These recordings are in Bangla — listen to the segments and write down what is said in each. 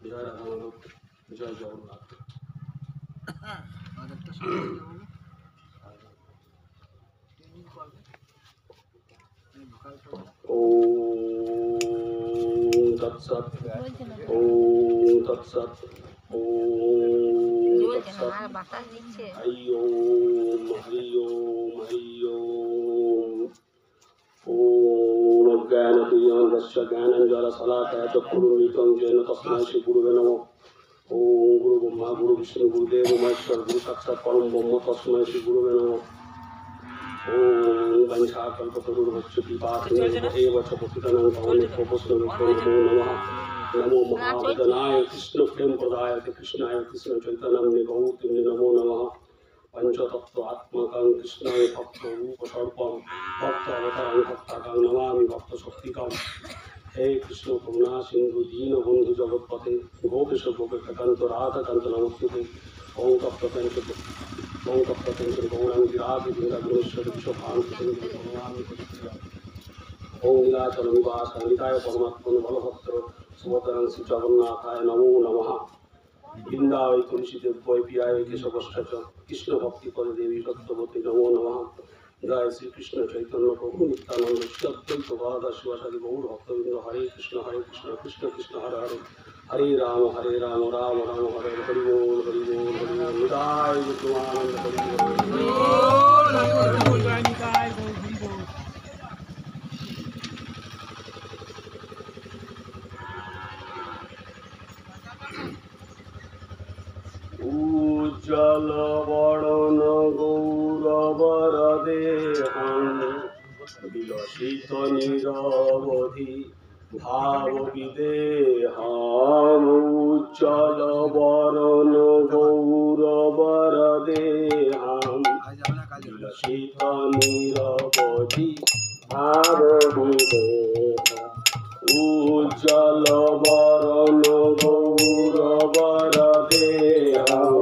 জয় রাধা মাধব, জয় জগন্নাথ। ওম তৎসৎ, ওম তৎসৎ, ওম তৎসৎ। হরি ওম, হরি ওম, হরি ওম। ওম অজ্ঞানতিমিরস্য জ্ঞানাঞ্জনশলাকয়া চক্ষুरुन्मीलितं येन तस्मै श्रीगुरुवे नमः। ओम गुरु ब्रह्मा गुरु विष्णु गुरुदेव महेश्वर गुरु साक्षात् परम ब्रह्म तस्मै श्रीगुरुवे नमः। ओम वंशाकल्पतरुर्भश्च कृपासिन्धुभ्यो च पतितानां पावनेभ्यो वैष्णवेभ्यो नमो नमः। नमो महावदनाय कृष्ण प्रेम प्रदाय कृष्णाय कृष्ण चैतन्य गौतम नमो नमः। पंचतत्वात्मकं कृष्णाय भक्तरूपस्वरूपं भक्तावतारं भक्ताकं नमामि भक्तशक्तिकं। हे कृष्ण करुणा सिंधु दीन बंधु जगत्पते गोपेश गोपीकांत राधाकांत नमस्ते। ओम तप्तपेंच गौरांग विराज वृंदावनेश्वरी विश्वभानुति ओम नीलाचल निवास निताय परमात्मन बलभद्र सुभद्रां श्री जगन्नाथाय नमो नमः। वृंदावै तुलसी देव्यै पियाय केशवश्च कृष्ण भक्ति पद देवी सत्यवती नमो नमः। जय श्री कृष्ण चैतन्य प्रभु नित्यानंद श्री अद्वैत गदाधर शिवासादि गौर भक्तवृंद। हरे कृष्ण कृष्ण कृष्ण हरे हरे हरे राम राम राम हरे हरि बोल हरि बोल हरि बोल। निताय गौरानंद हरि बोल। उज्जल वरण गौरवर देहं विलसित निरवधि भाव विदेहम्। उज्जल वरण गौरवर देहं विलसित निरवधि भाव विदेहम्। उज्जल वरण गौरवर देहं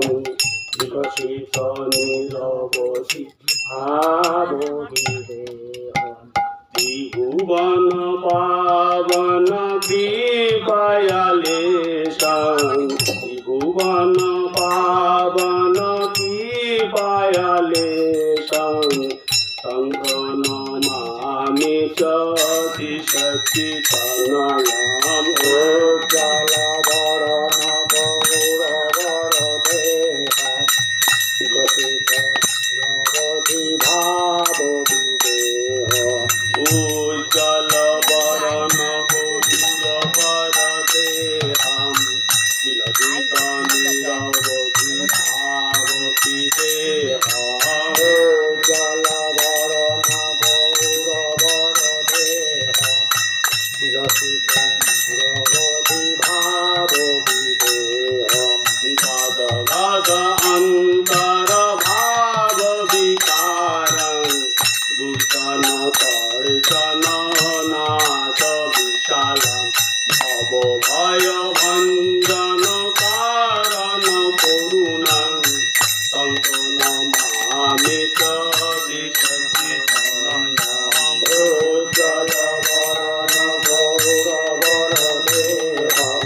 विकसित निरवधि भाव विदेहम्। त्रिभुवन पावन कृपायालेशं त्रिभुवन पावन कृपायालेशं तं नमामि च सच्चिदानन्दं। उज्ज्वलवरण गौरवर देहं विकसित निरवधि भाव विदेहम्। उज्जल वरण गौरवर देहं विलसित निरवधि भाव विदेहम्। उज्जल वरण गौरवर देहं विलसित निरवधि भाव विदेहम्। गद गद अंतर भाव विकारं दुर्जन दर्शन नाथ विशालं भव भय भंजन कारण करुणं तं नमामि च सच्चिदानन्दं। उज्जल वरण गौरवर देहं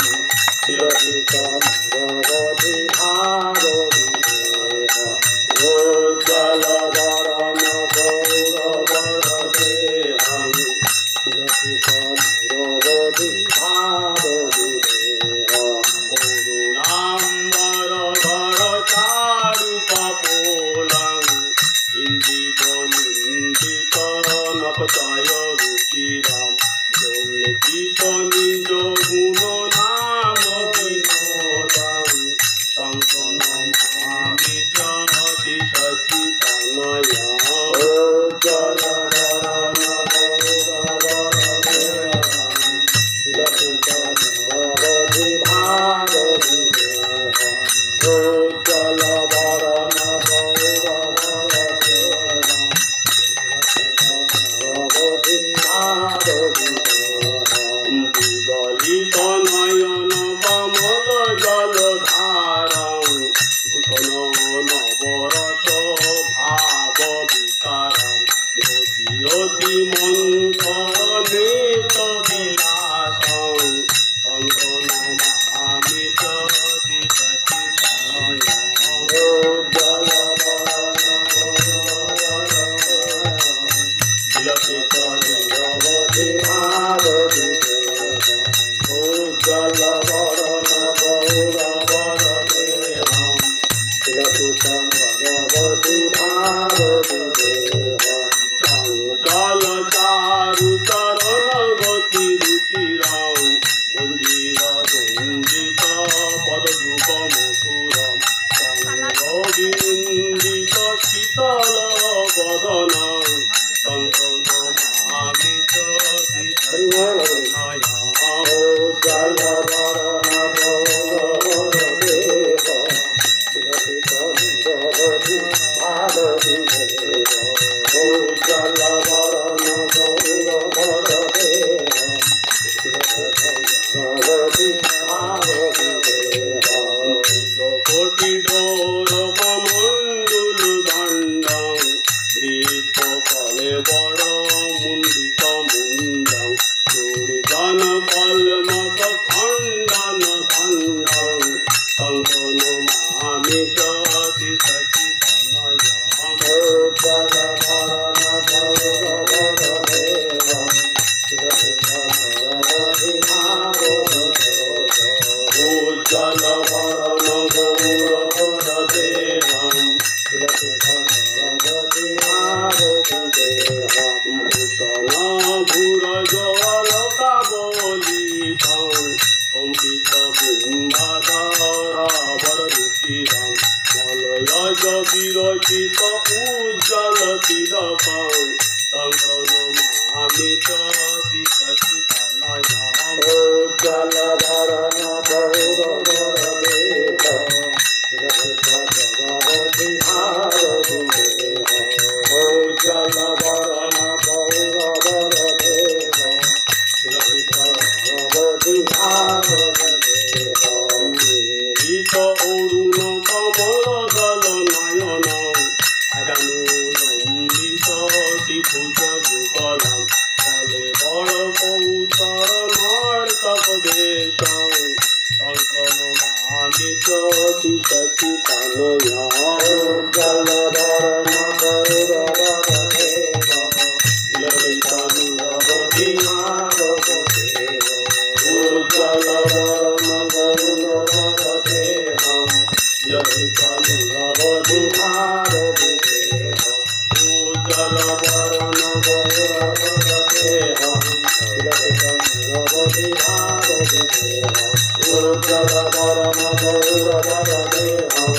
विलसित निरवधि भाव विदेहम्। उज्जल वरण गौरवर देहं विलसित निरवधि भाव विदेहम्। अरुणाम्बरधर चारुकपोलं इन्दिव निन्दित नखचय रुचिरं जल्पित निज गुण नाम विनोदं तं नमामि च सच्चिदानन्दं। उज्जल वरण गौरवर देहं विलसित निरवधि भाव विदेहम्। उज्जल वरण गौरवर देहं विलसित निरवधि भाव विदेहम्। विगलित नयन कमल जलधारं भूषण नवरस भाव विकारं ज्योति मन्थनेत विलासं तं नमामि च কোটি ডোর কমণ্ডল দণ্ডং দীপ কলে বড় মুন্ডিত মুন্ডং দুর্জন কলমত খণ্ডন খণ্ডং কঙ্কন মামি চতি সচিতনয়ম উজ্জ্বল বরণ গৌরবর দেহম ভূষণ ভূরজলকাবলিতং কম্পিত বিম্বাধরাবর রুচিরং মলয়জ বিরচিত উজ্জ্বল তিলকং তং প্রণমামি চতি সচিতনয়ম উজ্জ্বল ধরণ গৌরবর দেহম উজ্জ্বল বরণ গৌরবর দেহম ঋত অরুণ কমলদল নয়নং আজানুলম্বিত ত্রিভুজ যুগলং ফলে বড় কৌতর নর্তক বেশং তন্ত্রণমামি চতি সচিতনয়ম উজ্জ্বল ধরণ গৌরবর দেহম উজ্জ্বল বরণ গৌরবর দেহম উজ্জ্বল বরণ গৌরবর দেহম উজ্জ্বল বরণ গৌরবর দেহম উজ্জ্বল বরণ গৌরবর দেহম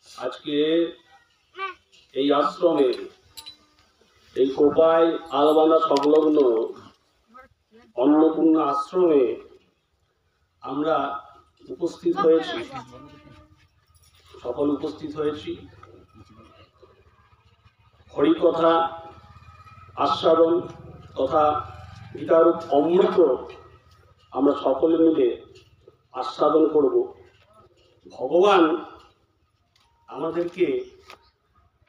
আজকে এই আশ্রমে এই কোপাই আলবানা সংলগ্ন অন্নপূর্ণা আশ্রমে আমরা উপস্থিত হয়েছি, সকল উপস্থিত হয়েছি হরিকথা আস্বাদন তথা গীতার অমৃত আমরা সকলে মিলে আস্বাদন করব। ভগবান আমাদেরকে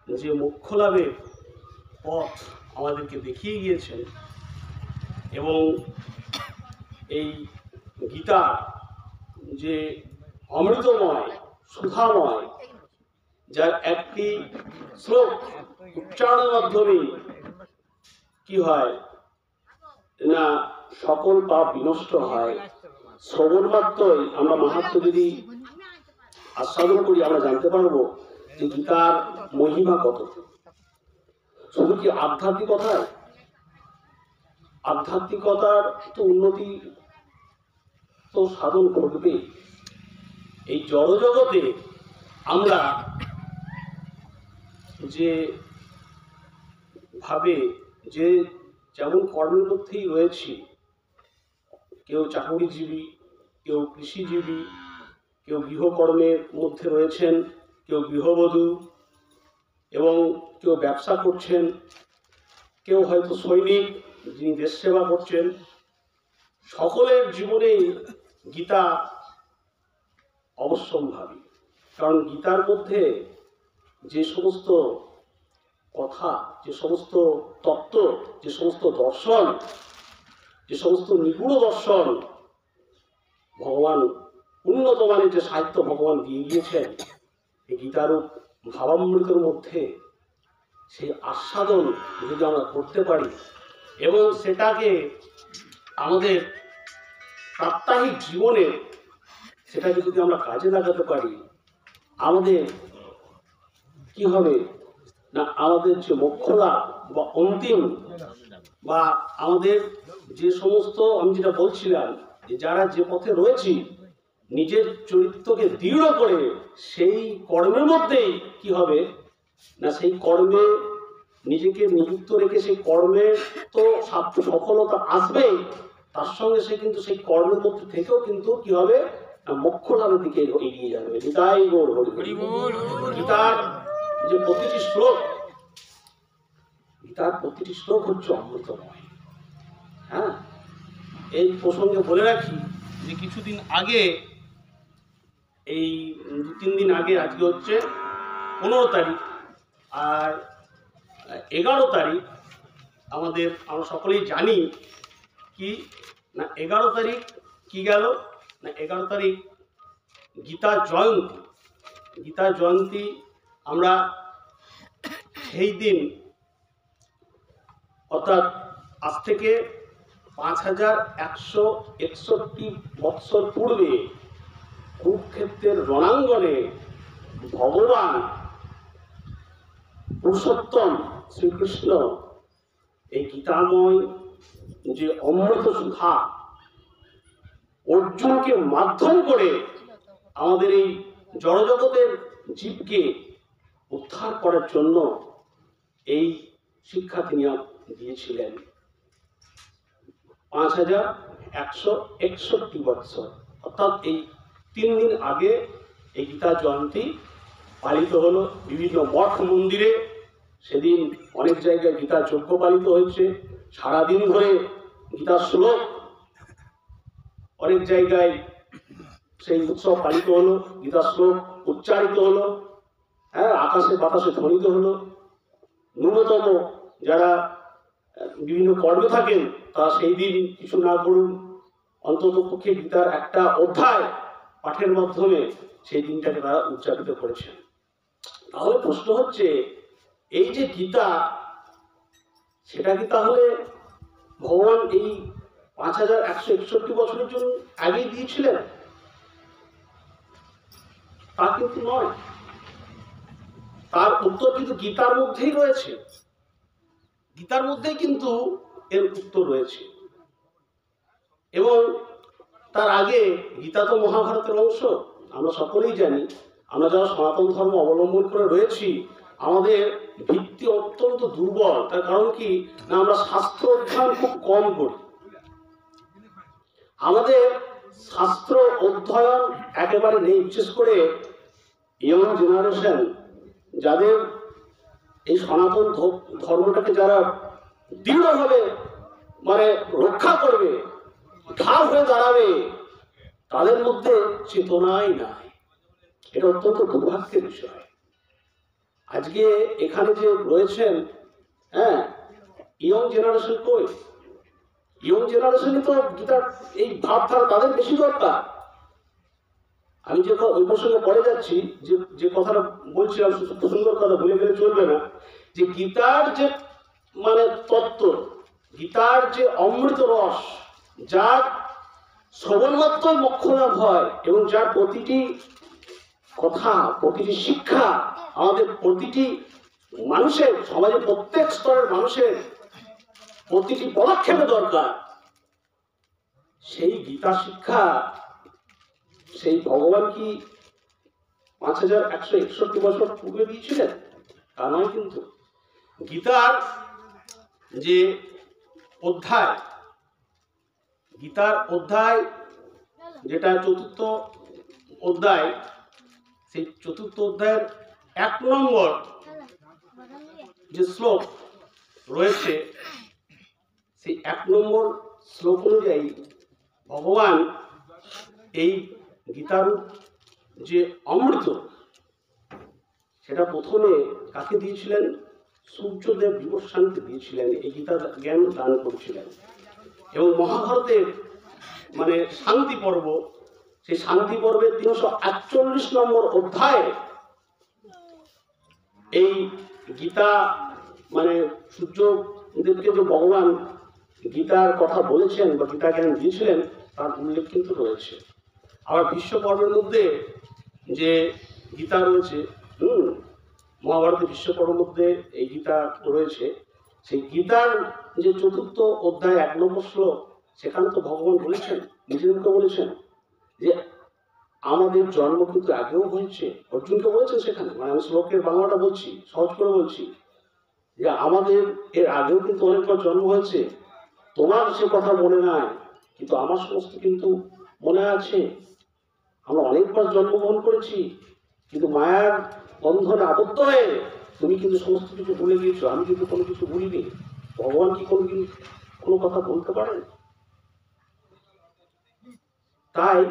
যে মোক্ষ লাভের পথ আমাদেরকে দেখিয়ে গিয়েছেন এবং এই গীতা যে অমৃতময় সুধাময়, যার একটি শ্লোক উচ্চারণের মাধ্যমে কি হয় না সকল পাপ বিনষ্ট হয়। শ্রবণ মাত্রই আমরা মাহাত্ম্য যদি আস্বাদন করি আমরা জানতে পারবো যে গীতার মহিমা কত। শুধু কি আধ্যাত্মিকতায়, আধ্যাত্মিকতার তো উন্নতি তো সাধন করবে। এই জড়জগতে আমরা যে ভাবে যে যেমন কর্মের মধ্যেই রয়েছি, কেউ চাকুরিজীবী, কেউ কৃষিজীবী, কেউ গৃহকর্মের মধ্যে রয়েছেন, কেউ গৃহবধূ এবং কেউ ব্যবসা করছেন, কেউ হয়তো সৈনিক যিনি দেশ সেবা করছেন। সকলের জীবনেই গীতা অবশ্যম্ভাবী, কারণ গীতার মধ্যে যে সমস্ত কথা, যে সমস্ত তত্ত্ব, যে সমস্ত দর্শন, যে সমস্ত নিগুড় দর্শন ভগবান উন্নত মানের যে সাহিত্য ভগবান দিয়ে গিয়েছেন, এই গীতার ভাবামৃতের মধ্যে সেই আস্বাদন যদি আমরা করতে পারি এবং সেটাকে আমাদের সাপ্তাহিক জীবনে সেটাকে যদি আমরা কাজে লাগাতে পারি, আমাদের কি হবে না আমাদের যে মোক্ষলা বা অন্তিম বা আমাদের যে সমস্ত আমি যেটা বলছিলাম যে যারা যে পথে রয়েছি নিজের চরিত্রকে দৃঢ় করে সেই কর্মের মধ্যেই কি হবে না সেই কর্মে নিজেকে নিযুক্ত রেখে সেই কর্মে তো সফলতা আসবেই, তার সঙ্গে সে কিন্তু সেই কর্মের মধ্যে থেকেও কিন্তু কি হবে, মোক্ষ লাভের দিকে এগিয়ে যাবে। গীতাই গৌর হরি হরি বল। গীতার যে প্রতিটি শ্লোক, গীতার প্রতিটি শ্লোক হচ্ছে অমৃতময়। হ্যাঁ, এই প্রসঙ্গে বলে রাখি যে কিছুদিন আগে, এই 2-3 দিন আগে, আজকে হচ্ছে 15 তারিখ আর 11 তারিখ, আমরা সকলেই জানি কি না 11 তারিখ কি গেল না 11 তারিখ গীতা জয়ন্তী। গীতা জয়ন্তী আমরা সেই দিন অর্থাৎ আজ থেকে 5161 বৎসর পূর্বে কুরুক্ষেত্রের রণাঙ্গনে ভগবান পুরুষোত্তম শ্রীকৃষ্ণ এই গীতাময় যে অমৃত সুধা অর্জুনকে মাধ্যম করে আমাদের এই জড়জগতের জীবকে উদ্ধার করার জন্য এই শিক্ষা তিনি দিয়েছিলেন। 5161 বৎসর, অর্থাৎ এই 3 দিন আগে এই গীতা জয়ন্তী পালিত হলো। বিভিন্ন মঠ মন্দিরে সেদিন অনেক জায়গায় গীতা যজ্ঞ পালিত হয়েছে। সারাদিন ধরে গীতা শ্লোক অনেক জায়গায় সেই উৎসব পালিত হলো, গীতা শ্লোক উচ্চারিত হলো। হ্যাঁ, আকাশে বাতাসে ধ্বনিত হলো। ন্যূনতম যারা বিভিন্ন কর্মে থাকেন তারা সেই দিন কিছু না করুন, অন্তত পক্ষে গীতার একটা অধ্যায় পাঠের মাধ্যমে সেই দিনটাকে তারা উদযাপিত করেছেন। তাহলে প্রশ্ন হচ্ছে, এই যে গীতা, সেটা কি তাহলে ভগবান এই 5161 বছরের জন্য আগেই দিয়েছিলেন? তা কিন্তু নয়। তার উত্তর কিন্তু গীতার মধ্যেই রয়েছে। গীতার মধ্যেই কিন্তু এর উত্তর রয়েছে। এবং তার আগে গীতা তো মহাভারতের অংশ। আমরা সকলেই জানি, আমরা যারা সনাতন ধর্ম অবলম্বন করে রয়েছি, আমাদের ভিত্তি অত্যন্ত দুর্বল। তার কারণ কি না, আমরা শাস্ত্র অধ্যয়ন খুব কম করি। আমাদের শাস্ত্র অধ্যয়ন একেবারে নেই। বিশেষ করে ইয়ং জেনারেশন, যাদের এই সনাতন ধর্মটাকে যারা দৃঢ়ভাবে রক্ষা করবে, ঢাল হয়ে দাঁড়াবে, তাদের মধ্যে চেতনাই নাই। এটা অত্যন্ত দুর্ভাগ্যের বিষয়। আজকে এখানে যে রয়েছেন, হ্যাঁ, ইয়ং জেনারেশন কই? ইয়ং জেনারেশনই তো গীতার এই ভাবধারা তাদের বেশি দরকার। আমি যে ওই প্রসঙ্গে পড়ে যাচ্ছি, যে কথাটা বলছিলাম, সুন্দর কথা বলে গেলে চলবে না, যে গীতার যে তত্ত্ব, গীতার যে অমৃত রস, যার শ্রবণ মাত্রই মোক্ষ লাভ হয়, এবং যার প্রতিটি কথা, প্রতিটি শিক্ষা আমাদের প্রতিটি মানুষের, সমাজের প্রত্যেক স্তরের মানুষের প্রতিটি পদক্ষেপে দরকার, সেই গীতা শিক্ষা সেই ভগবান কি 5161 বছর পূর্বে দিয়েছিলেন? তা নয়। কিন্তু গীতার যে অধ্যায়, গীতার অধ্যায় যেটা 4th অধ্যায়, সেই 4th অধ্যায়ের 1 নম্বর যে শ্লোক রয়েছে, সেই 1 নম্বর শ্লোক অনুযায়ী ভগবান এই গীতার যে অমৃত, সেটা প্রথমে কাকে দিয়েছিলেন? সূর্যদেব বিবস্বানকে দিয়েছিলেন। এই গীতা জ্ঞান দান করেছিলেন। এবং মহাভারতের শান্তি পর্ব, সেই শান্তি পর্বের 348 নম্বর অধ্যায়ে এই গীতা সূর্যদেবকে যে ভগবান গীতার কথা বলেছেন বা গীতা জ্ঞান দিয়েছিলেন, তার উল্লেখ কিন্তু রয়েছে। আবার বিশ্ব পর্বের মধ্যে যে গীতা রয়েছে, মহাভারতের বিশ্ব পর্বের মধ্যে এই গীতা রয়েছে, সেই গীতার যে 4th অধ্যায় 1 নম্বর শ্লোক, সেখানে তো ভগবান বলেছেন, নিজের মুখে বলেছেন যে আমাদের জন্ম কিন্তু আগেও হয়েছে। অর্জুনকে বলেছেন সেখানে, মানে আমি শ্লোকের বাংলাটা বলছি, সহজ করে বলছি, যে আমাদের এর আগেও কিন্তু অনেকবার জন্ম হয়েছে। তোমার সে কথা মনে নাই, কিন্তু আমার সমস্ত কিন্তু মনে আছে। আমরা অনেকবার জন্মগ্রহণ করেছি, কিন্তু মায়ার বন্ধনে আবদ্ধ হয়ে তুমি কিন্তু সমস্ত কিছু ভুলে গিয়েছো, আমি কিন্তু কোনো কিছু ভুলিনি। ভগবান কি কোনোদিন কোনো কথা বলতে পারেন? তাই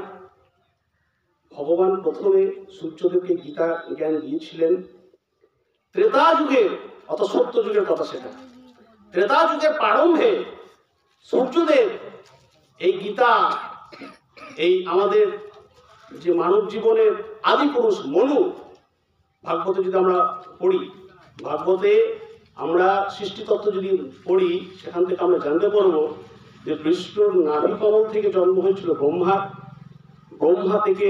ভগবান প্রথমে সূর্যদেবকে গীতা জ্ঞান দিয়েছিলেন ত্রেতা যুগে, অত সত্য যুগের কথা সেটা। ত্রেতা যুগের প্রারম্ভে সূর্যদেব এই গীতা, এই আমাদের যে মানব জীবনের আদি পুরুষ মনু, ভাগবতে যদি আমরা পড়ি, ভাগবতে আমরা সৃষ্টিতত্ত্ব যদি পড়ি, সেখান থেকে আমরা জানতে পারবো যে বিষ্ণুর নাভি কমল থেকে জন্ম হয়েছিল ব্রহ্মা। ব্রহ্মা থেকে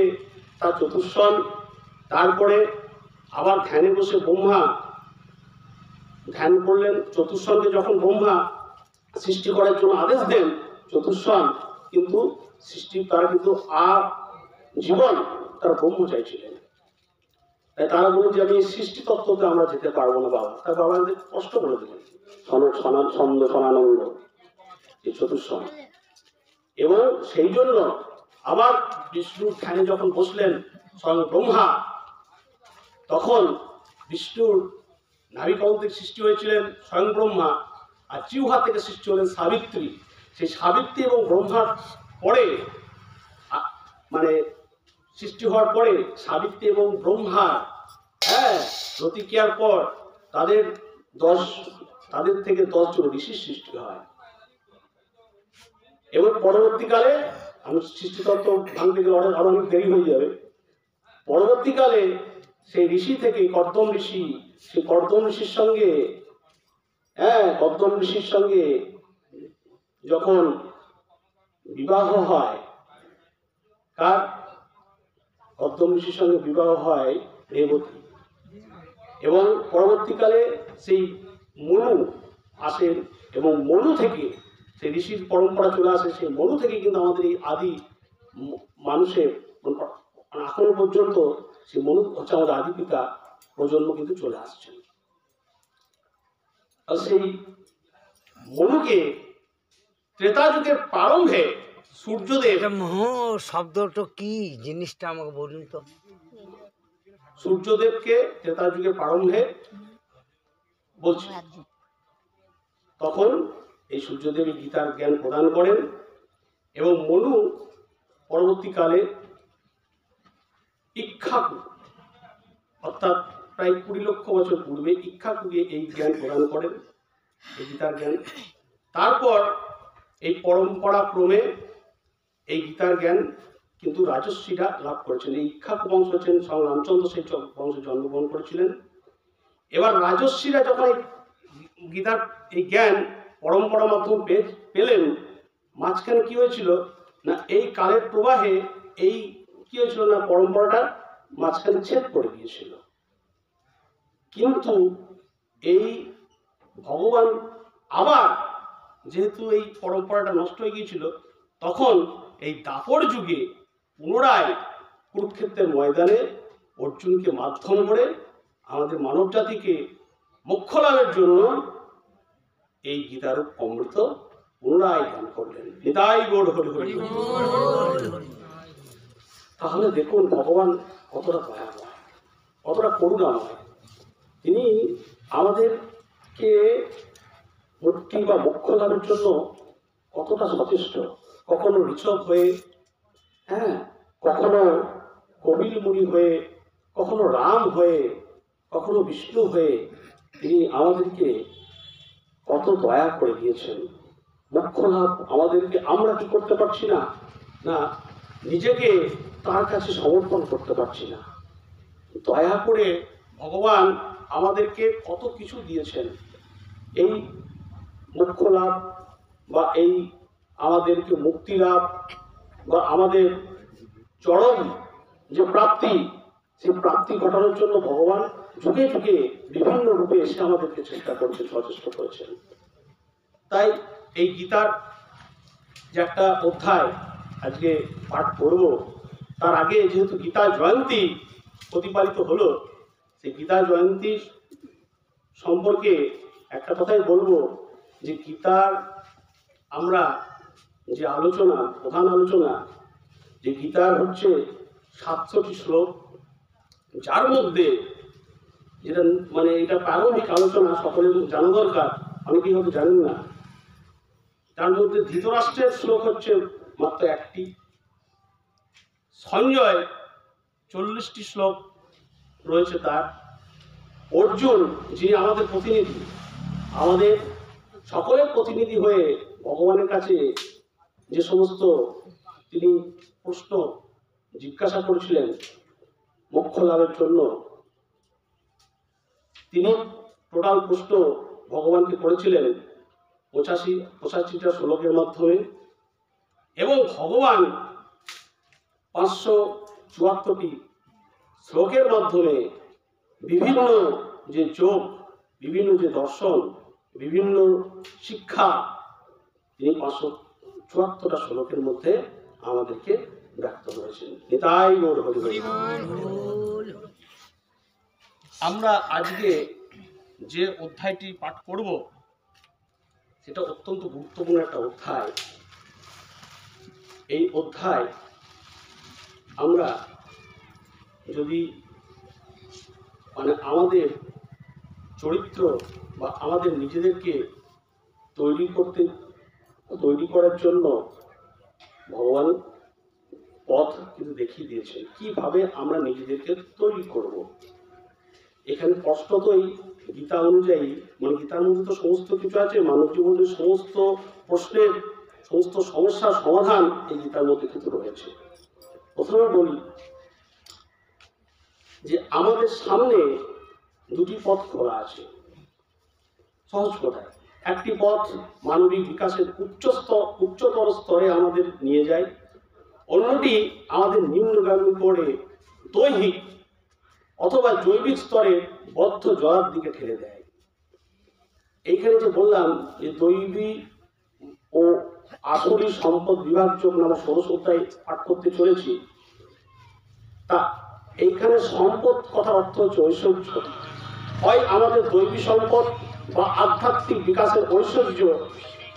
তার চতুষ্ষণ, তারপরে আবার ধ্যানে বসে ব্রহ্মা ধ্যান করলেন। চতুষ্ষণকে যখন ব্রহ্মা সৃষ্টি করার জন্য আদেশ দেন, চতুষ্ষণ কিন্তু সৃষ্টি, তারা কিন্তু জীবন তারা ব্রহ্ম চাইছিলেন। তাই তারা বলে যে আমি সৃষ্টি তত্ত্বতে আমরা যেতে পারবো না বাবা। তার বাবা কষ্ট করে দিলেন ছন্দ সনানন্দ এই চতুষ্ষণ। এবং সেই জন্য আবার বিষ্ণুর ধ্যানে যখন বসলেন স্বয়ং ব্রহ্মা, তখন বিষ্ণুর নাভিকমল থেকে সৃষ্টি হয়েছিলেন স্বয়ং ব্রহ্মা, আর জিহ্বা থেকে সৃষ্টি হলেন সাবিত্রী। সেই সাবিত্রী এবং ব্রহ্মার পরে, মানে সৃষ্টি হওয়ার পরে সাবিত্রী এবং ব্রহ্মা প্রতিক্রিয়ার পর তাদের থেকে 10 জন ঋষির সৃষ্টি হয়। এবং পরবর্তীকালে, আমি সৃষ্টিতত্ত্ব ভাঙতে গেলে আরো অনেক দেরি হয়ে যাবে, পরবর্তীকালে সেই ঋষি থেকে কর্দম ঋষি, সেই কর্দম ঋষির সঙ্গে কর্দম ঋষির সঙ্গে যখন বিবাহ হয়, কার? কর্দম ঋষির সঙ্গে বিবাহ হয় রেবতী। এবং পরবর্তীকালে সেই মনু আসেন, এবং মনু থেকে সেই ঋষির পরম্পরা চলে আসে। সেই মনু থেকে কিন্তু আমাদের এই আদি মানুষের এখনো পর্যন্ত সেই মনু হচ্ছে আমাদের আদি পিতা, প্রজন্ম কিন্তু চলে আসছে। আর সেই মনুকে ত্রেতা যুগের প্রারম্ভে সূর্যদেব, শব্দটা কি জিনিসটা আমাকে বলুন তো। সূর্যদেবকে ত্রেতা যুগের প্রারম্ভে বলছি, তখন এই সূর্যদেব গীতার জ্ঞান প্রদান করেন। এবং মনু পরবর্তীকালে ইক্ষ্বাকু, অর্থাৎ প্রায় 20 লক্ষ বছর পূর্বে ইক্ষ্বাকুকে এই জ্ঞান প্রদান করেন, এই গীতার জ্ঞান। তারপর এই পরম্পরা ক্রমে এই গীতার জ্ঞান কিন্তু রাজর্ষিরা লাভ করেছেন। এই ইক্ষ্বাকু বংশ হচ্ছেন স্বয়ং রামচন্দ্র সেই বংশে জন্মগ্রহণ করেছিলেন। এবার রাজর্ষিরা যখন গীতার এই জ্ঞান পরম্পরা মাধ্যমে পেলেন, মাঝখানে কি হয়েছিল না, এই কালের প্রবাহে এই কি হয়েছিল না, পরম্পরাটা মাঝখানে ছেদ পড়ে গিয়েছিল। কিন্তু এই ভগবান আবার, যেহেতু এই পরম্পরাটা নষ্ট হয়ে গিয়েছিল, তখন এই দাপর যুগে পুনরায় কুরুক্ষেত্রের ময়দানে অর্জুনকে মাধ্যম করে আমাদের মানব জাতিকে মোক্ষ লাভের জন্য এই গীতার অমৃত পুনরায় দান করলেন। নিতাই গৌর হরি হরি। তাহলে দেখুন ভগবান কতটা দয়াময়, কতটা করুণাময়। তিনি আমাদেরকে মুক্তি বা মোক্ষ লাভের জন্য কতটা সচেষ্ট। কখনো ঋষভ হয়ে, কখনো কপিল মুনি হয়ে, কখনো রাম হয়ে, কখনো বিষ্ণু হয়ে তিনি আমাদেরকে কত দয়া করে দিয়েছেন। মোক্ষ লাভ আমাদেরকে, আমরা কি করতে পারছি না, না নিজেকে তার কাছে সমর্পণ করতে পারছি না। দয়া করে ভগবান আমাদেরকে কত কিছু দিয়েছেন। এই মোক্ষ লাভ বা এই আমাদেরকে মুক্তি লাভ বা আমাদের চরম যে প্রাপ্তি, সেই প্রাপ্তি ঘটানোর জন্য ভগবান যুগে যুগে বিভিন্ন রূপে এসে আমাদেরকে চেষ্টা করছেন, সচেষ্ট করেছেন। তাই এই গীতার যে একটা অধ্যায় আজকে পাঠ করব, তার আগে যেহেতু গীতা জয়ন্তী প্রতিপালিত হলো, সেই গীতা জয়ন্তী সম্পর্কে একটা কথাই বলবো যে গীতার আমরা যে আলোচনা, প্রধান আলোচনা, যে গীতার হচ্ছে 700টি শ্লোক, যার মধ্যে যেটা মানে এটা প্রারম্ভিক আলোচনা, সকলের জানা দরকার, অনেকেই হয়তো জানেন না। তার মধ্যে ধৃতরাষ্ট্রের শ্লোক হচ্ছে মাত্র একটি, সঞ্জয় 40টি শ্লোক রয়েছে তার, অর্জুন যে আমাদের প্রতিনিধি, আমাদের সকলের প্রতিনিধি হয়ে ভগবানের কাছে যে সমস্ত তিনি প্রশ্ন জিজ্ঞাসা করেছিলেন মোক্ষ লাভের জন্য, তিনি টোটাল প্রশ্ন ভগবানকে করেছিলেন 85টা শ্লোকের মাধ্যমে, এবং ভগবান 574টি শ্লোকের মাধ্যমে বিভিন্ন যে যোগ, বিভিন্ন যে দর্শন, বিভিন্ন শিক্ষা তিনি 574টা শ্লোকের মধ্যে আমাদেরকে ব্যক্ত করেছেন। নিতাই গৌর হরি হরি। আমরা আজকে যে অধ্যায়টি পাঠ করব সেটা অত্যন্ত গুরুত্বপূর্ণ একটা অধ্যায়। এই অধ্যায় আমরা যদি মানে আমাদের চরিত্র বা আমাদের নিজেদেরকে তৈরি করার জন্য ভগবান পথ কিন্তু দেখিয়ে দিয়েছেন কিভাবে আমরা নিজেদেরকে তৈরি করব। এখানে স্পষ্টতই গীতা অনুযায়ী, মানে গীতার মধ্যে তো সমস্ত কিছু আছে, মানব জীবনের সমস্ত প্রশ্নের, সমস্ত সমস্যার সমাধান এই গীতার মধ্যে কিন্তু রয়েছে। প্রথমে বলি যে আমাদের সামনে দুটি পথ খোলা আছে। সহজ কথায়, একটি পথ মানবিক বিকাশের উচ্চতর স্তরে আমাদের নিয়ে যায়, অন্যটি আমাদের নিম্নগামী করে দৈহিক অথবা জৈবিক স্তরে বদ্ধ জড়ার দিকে ঠেলে দেয়। এইখানে যে বললাম যে দৈবী ও আসরি সম্পদ বিভাগযোগ নামে 16 অধ্যায় পাঠ করতে চলেছি। তা এইখানে সম্পদ কথার অর্থ হচ্ছে ঐশ্বর্য। হয় আমাদের দৈবী সম্পদ বা আধ্যাত্মিক বিকাশের ঐশ্বর্য,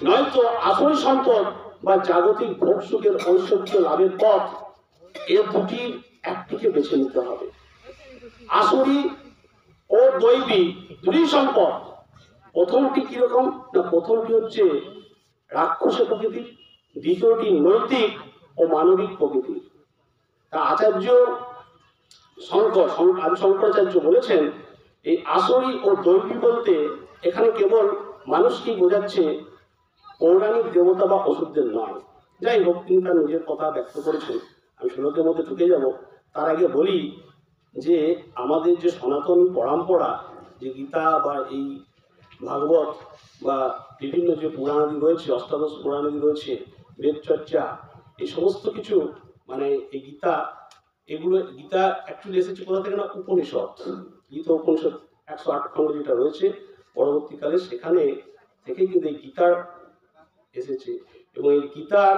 নয়তো আসরি সম্পদ বা জাগতিক ভোগ সুখের ঐশ্বর্য লাভের পথ। এর দুটির একটিকে বেছে নিতে হবে। আসরি ও দৈবী দুটি সম্পদ, প্রথমটি কিরকম না, প্রথমটি হচ্ছে রাক্ষসী প্রকৃতির, দ্বিতীয়টি নৈতিক ও মানবিক প্রকৃতির। তা আচার্য শঙ্করাচার্য বলেছেন এই আসরি ও দৈবী বলতে এখানে কেবল মানুষকেই বোঝাচ্ছে, পৌরাণিক দেবতা বা অসুরদের নয়। যাই হোক, তিনি তার নিজের কথা ব্যক্ত করেছেন, আমি শ্লোকের মধ্যে ঢুকে যাব। তার আগে বলি যে আমাদের যে সনাতন পরম্পরা, যে গীতা বা এই ভাগবত বা বিভিন্ন যে পুরাণাদি রয়েছে, অষ্টাদশ পুরাণাদি রয়েছে, বেদচর্চা, এই সমস্ত কিছু মানে এই গীতা, এগুলো গীতা অ্যাকচুয়ালি এসেছে কোথা থেকে না, উপনিষদ। গীতা উপনিষদ 108 খণ্ড যেটা রয়েছে, পরবর্তীকালে সেখানে থেকে কিন্তু এই গীতার এসেছে। এবং এই গীতার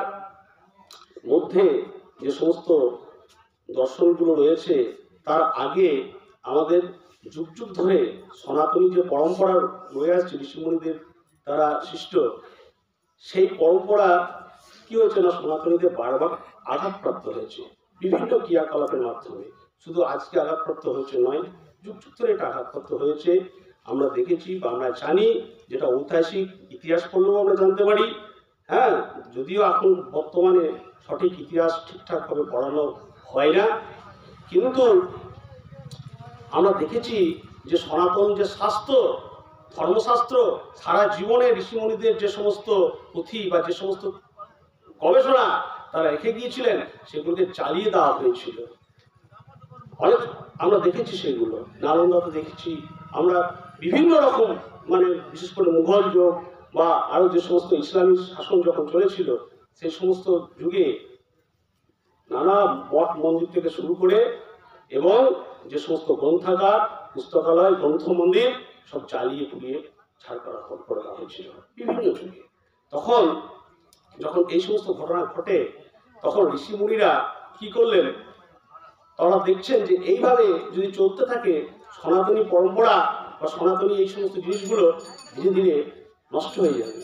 মধ্যে যে সমস্ত দর্শনগুলো রয়েছে, তার আগে আমাদের যুগ যুগ ধরে সনাতনী যে পরম্পরা রয়ে আসছে ঋষিমুনিদের দ্বারা সৃষ্ট, সেই পরম্পরা কি হয়েছে না, সনাতনীদের বারবার আঘাতপ্রাপ্ত হয়েছে বিভিন্ন ক্রিয়াকলাপের মাধ্যমে। শুধু আজকে আঘাতপ্রাপ্ত হয়েছে নয়, যুগ যুগ ধরে এটা আঘাতপ্রাপ্ত হয়েছে। আমরা দেখেছি বা আমরা জানি, যেটা ঐতিহাসিক ইতিহাস পড়লেও আমরা জানতে পারি। হ্যাঁ, যদিও এখন বর্তমানে সঠিক ইতিহাস ঠিকঠাকভাবে পড়ানো হয় না, কিন্তু আমরা দেখেছি যে সনাতন যে শাস্ত্র, ধর্মশাস্ত্র, সারা জীবনে ঋষিমুনিদের যে সমস্ত পুঁথি বা যে সমস্ত গবেষণা তারা রেখে গিয়েছিলেন, সেগুলোকে চালিয়ে দেওয়া হয়েছিল। অনেক আমরা দেখেছি, সেগুলো নালন্দাতে দেখেছি আমরা, বিভিন্ন রকম মানে বিশেষ করে মুঘল যুগ বা আরো যে সমস্ত ইসলামী শাসন যখন চলেছিল, সেই সমস্ত যুগে নানা মঠ মন্দির থেকে শুরু করে এবং যে সমস্ত গ্রন্থাগার, পুস্তকালয়, গ্রন্থ মন্দির সব জ্বালিয়ে পুড়িয়ে ছাড় করে দেওয়া হয়েছিল বিভিন্ন যুগে। যখন এই সমস্ত ঘটনা ঘটে, তখন ঋষিমুনিরা কি করলেন তারা দেখছেন যে এইভাবে যদি চলতে থাকে সনাতনী পরম্পরা বা সনাতনী এই সমস্ত জিনিসগুলো ধীরে ধীরে নষ্ট হয়ে যাবে।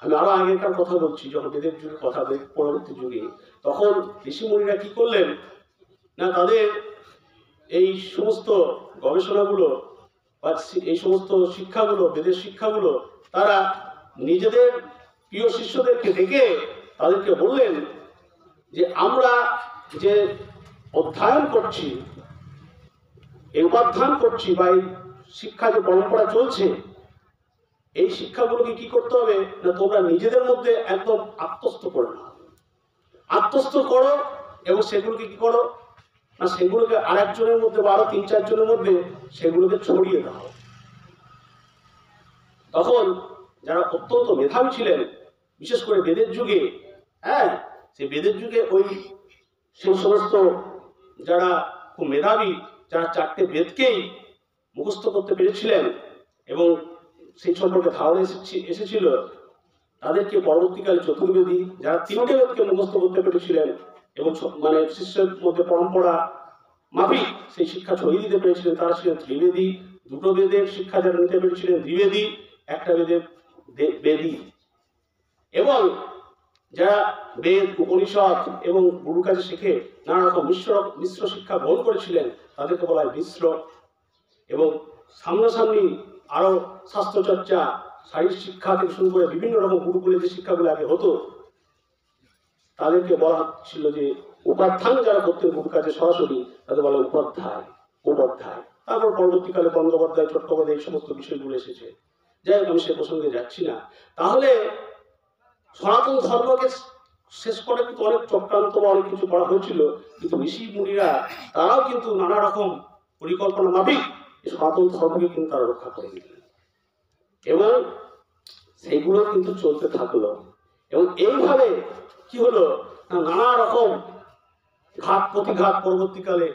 আমি আরো আগেকার কথা বলছি, যখন বেদের যুগের কথা, পরবর্তী যুগে তখন ঋষিমুনিরা কি করলেন না, তাদের এই সমস্ত গবেষণাগুলো বা এই সমস্ত শিক্ষাগুলো, বেদের শিক্ষাগুলো, তারা নিজেদের প্রিয় শিষ্যদেরকে ডেকে তাদেরকে বললেন যে আমরা যে অধ্যয়ন করছি, এই উপাধ্যান করছি বা এই শিক্ষা যে পরম্পরা চলছে, এই শিক্ষাগুলোকে কি করতে হবে না, তোমরা নিজেদের মধ্যে একদম আত্মস্থ করে নাও, আত্মস্থ করো এবং সেগুলোকে কি করো না, সেগুলোকে আরেকজনের মধ্যে বা আরো 3-4 জনের মধ্যে সেগুলোকে ছড়িয়ে দাও। তখন যারা অত্যন্ত মেধাবী ছিলেন, বিশেষ করে বেদের যুগে, হ্যাঁ, সেই বেদের যুগে সেই সমস্ত যারা খুব মেধাবী, যারা 4টে বেদকেই মুখস্থ করতে পেরেছিলেন এবং সেই সম্পর্কে ধারণা এসেছিল, তাদেরকে পরবর্তীকালে চতুর্বেদী, যারা 3টে বেদকে মুখস্থ করতে পেরেছিলেন এবং মানে শিষ্যের মধ্যে পরম্পরা মাফিক সেই শিক্ষা ছড়িয়ে দিতে পেরেছিলেন, তারা ছিলেন ত্রিবেদী। 2টো বেদের শিক্ষা যারা নিতে পেরেছিলেন দ্বিবেদী, 1টা বেদের বেদী। এবং যারা বেদ, উপনিষদ এবং গুরুর কাছে শিখে নানা রকম মিশ্র শিক্ষা গ্রহণ করেছিলেন, তাদেরকে বলা হয় মিশ্র। এবং সামনাসামনি আরো শাস্ত্রচর্চা, শারীরিক শিক্ষা থেকে শুরু করে বিভিন্ন রকম গুরুকুলে যে শিক্ষাগুলো আগে হতো, তাদেরকে বলা ছিল যে উপাধ্যান যারা করতেন গুরুর কাছে সরাসরি, তাদের বলা উপাধ্যায়। তারপর পরবর্তীকালে বন্দ্যোপাধ্যায়, চট্টোপাধ্যায় এই সমস্ত বিষয়গুলো এসেছে। যাই হোক, আমি সে প্রসঙ্গে যাচ্ছি না। তাহলে সনাতন ধর্মকে শেষ করে কিন্তু অনেক চক্রান্ত বা অনেক কিছু করা হয়েছিল, কিন্তু ঋষি মুনিরা তারাও কিন্তু নানা রকম পরিকল্পনা মাফিক এই সনাতন ধর্মকে কিন্তু তারা রক্ষা করে দিলেন এবং সেইগুলো কিন্তু চলতে থাকলো। এবং এইভাবে কি হলো না, নানা রকম ঘাত প্রতিঘাত পরবর্তীকালে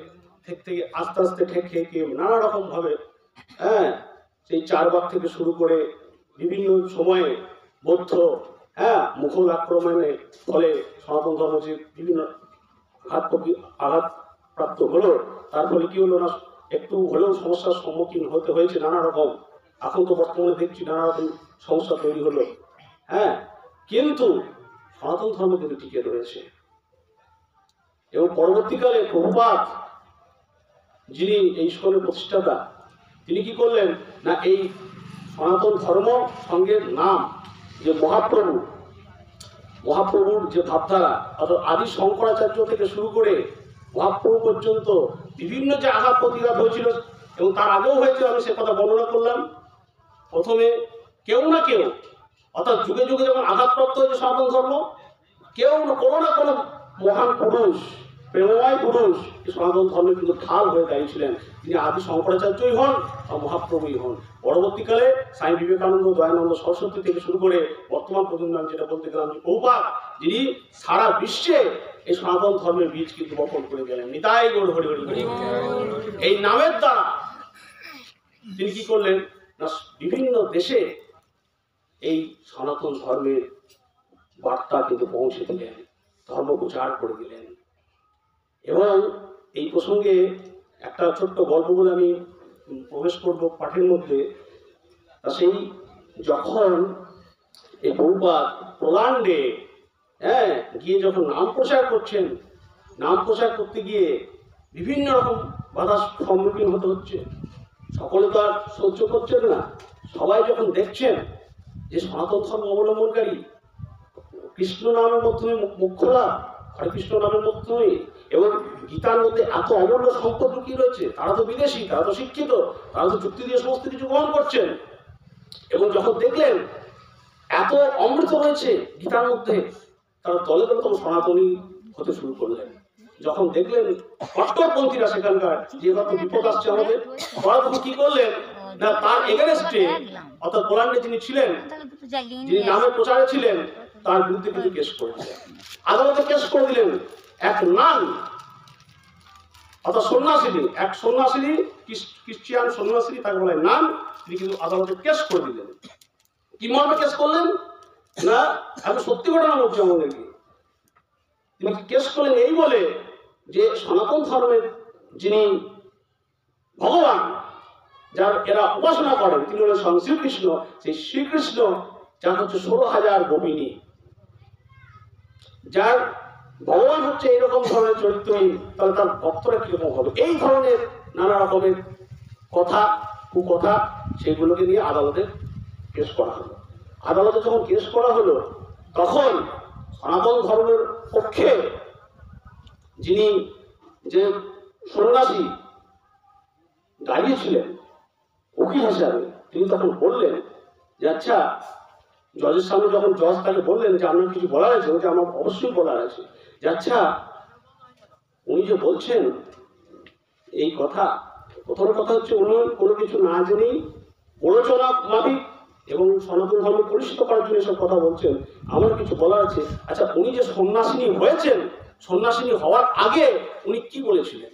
থেকে আস্তে আস্তে ঠেকে নানা রকম ভাবে, হ্যাঁ, সেই 4 ভাগ থেকে শুরু করে বিভিন্ন সময়ে বৌদ্ধ, হ্যাঁ, মুঘল আক্রমণের ফলে সনাতন ধর্ম যে বিভিন্ন আঘাত প্রাপ্ত হলো, তার ফলে কি হলো না, একটু হলেও সমস্যার সম্মুখীন হতে হয়েছে নানা রকম। এখন তো বর্তমানে দেখছি নানা রকম সমস্যা তৈরি হলো, হ্যাঁ, কিন্তু সনাতন ধর্ম কিন্তু টিকে রয়েছে। এবং পরবর্তীকালে প্রভুপাদ, যিনি এই ইস্কনের প্রতিষ্ঠাতা, তিনি কি করলেন না, এই সনাতন ধর্ম সঙ্গে নাম যে মহাপ্রভুর যে ভাবধারা, অর্থাৎ আদি শঙ্করাচার্য থেকে শুরু করে মহাপ্রভু পর্যন্ত বিভিন্ন যে আঘাত প্রতিঘাত হয়েছিল এবং তার আগেও হয়েছিল, আমি সে কথা বর্ণনা করলাম। প্রথমে কেউ না কেউ, অর্থাৎ যুগে যুগে যখন আঘাতপ্রাপ্ত হয়েছে সনাতন ধর্ম, কেউ কোনো না কোনো মহান পুরুষ, প্রেমময় পুরুষ সনাতন ধর্মের কিন্তু ঢাল হয়ে দাঁড়িয়েছিলেন। তিনি আদি শঙ্করাচার্যই হন বা মহাপ্রভুই হন। পরবর্তীকালে স্বামী বিবেকানন্দ, দয়ানন্দ সরস্বতী থেকে শুরু করে বর্তমান পর্যন্ত আমি যেটা বলতে গেলাম যে প্রভুপাদ, যিনি সারা বিশ্বে এই সনাতন ধর্মের বীজ কিন্তু বপন করে গেলেন। নিতাই গৌর হরি হরি হরি। এই নামের দ্বারা তিনি কি করলেন না, বিভিন্ন দেশে এই সনাতন ধর্মের বার্তা কিন্তু পৌঁছে দিলেন, ধর্ম প্রচার করে দিলেন। এবং এই প্রসঙ্গে একটা ছোট্ট গল্প বলে আমি প্রবেশ করব পাঠের মধ্যে। সেই যখন এই প্রভুপাদ পোল্যান্ডে, হ্যাঁ, গিয়ে যখন নাম প্রচার করছেন, নাম প্রচার করতে গিয়ে বিভিন্ন রকম বাধার সম্মুখীন হতে হচ্ছে। সকলে তো আর সহ্য করছেন না। সবাই যখন দেখছেন যে সনাতন ধর্ম অবলম্বনকারী কৃষ্ণ নামের মাধ্যমে মোক্ষ লাভ, হরে কৃষ্ণ নামের মাধ্যমে, এবং গীতার মধ্যে এত অমূল্য সম্পদ লুকিয়ে রয়েছে, তারা তো বিদেশি, তারা তো শিক্ষিত, তারা তো যুক্তি দিয়ে সমস্ত কিছু গ্রহণ করছেন। এবং যখন দেখলেন এত অমৃত রয়েছে গীতার মধ্যে, তারা দলে দলে তখন সনাতনী হতে শুরু করলেন। যখন দেখলেন কট্টরপন্থীরা সেখানকার যে এবার তো বিপদ আসছে আমাদের, তারা তখন কি করলেন না, তার এগেনস্টে, অর্থাৎ পোল্যান্ডে যিনি ছিলেন, যিনি নামের প্রচারে ছিলেন, তার বিরুদ্ধে কিন্তু কেস করেছিলেন, আদালতে কেস করে দিলেন। এক নান, অর্থাৎ সন্ন্যাসিনী, এক সন্ন্যাসিনী, খ্রিস্টিয়ান সন্ন্যাসিনী, তাকে বলা হয় নান, তিনি কিন্তু আদালতে কেস করে দিলেন। কি মর্মে কেস করলেন না, আমি সত্যি ঘটনা বলছি আমাদেরকে। তিনি কেস করলেন এই বলে যে সনাতন ধর্মের যিনি ভগবান, যার এরা উপাসনা করেন, তিনি হলেন স্বয়ং শ্রীকৃষ্ণ। সেই শ্রীকৃষ্ণ যার হচ্ছে 16,000 গোপিনী, যার ভগবান হচ্ছে এইরকম ধরনের চরিত্রহীন, তাহলে তার ভক্তরা কিরকম হবে? এই ধরনের নানা রকমের কথা, কুকথা, সেগুলোকে নিয়ে আদালতে কেস করা হলো। আদালতে যখন কেস করা হলো, তখন সনাতন ধর্মের পক্ষে যিনি যে সন্ন্যাসী দাঁড়িয়েছিলেন উকিল হিসাবে, তিনি তখন বললেন যে আচ্ছা, জজের সামনে যখন জজ তাকে বললেন যে আপনার কিছু বলার আছে, ওটা আমার অবশ্যই বলার আছে, যে আচ্ছা উনি যে বলছেন এই কথা, প্রথম কথা হচ্ছে উনি কোনো কিছু না জেনেই প্ররোচনা মাফিক এবং সনাতন ধর্ম পরিচিত করার জন্য এসব কথা বলছেন, আমার কিছু বলার আছে। আচ্ছা, উনি যে সন্ন্যাসিনী হয়েছেন, সন্ন্যাসিনী হওয়ার আগে উনি কি বলেছিলেন?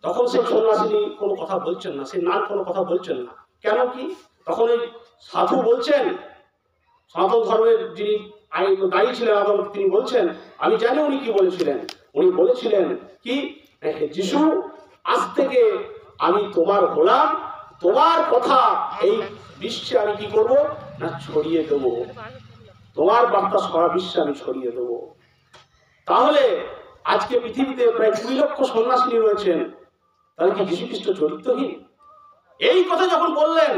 তখন সেই সন্ন্যাসিনী কোনো কথা বলছেন না, সেই নার কোনো কথা বলছেন না। কেন কি? তখন এই সাধু বলছেন, সনাতন ধর্মের যিনি দায়ী ছিলেন আদালত, তিনি বলছেন, আমি জানি উনি কি বলেছিলেন। উনি বলেছিলেন কি, যিশু আজ থেকে আমি তোমার হলাম, তোমার কথা এই বিশ্বে আমি কি করব না ছড়িয়ে দেব, তোমার বার্তা সারা বিশ্বে আমি ছড়িয়ে দেব। তাহলে আজকে পৃথিবীতে প্রায় 2 লক্ষ সন্ন্যাসিনী রয়েছেন, তাহলে কি যীশু খ্রিস্ট চরিত্রহীন? এই কথা যখন বললেন,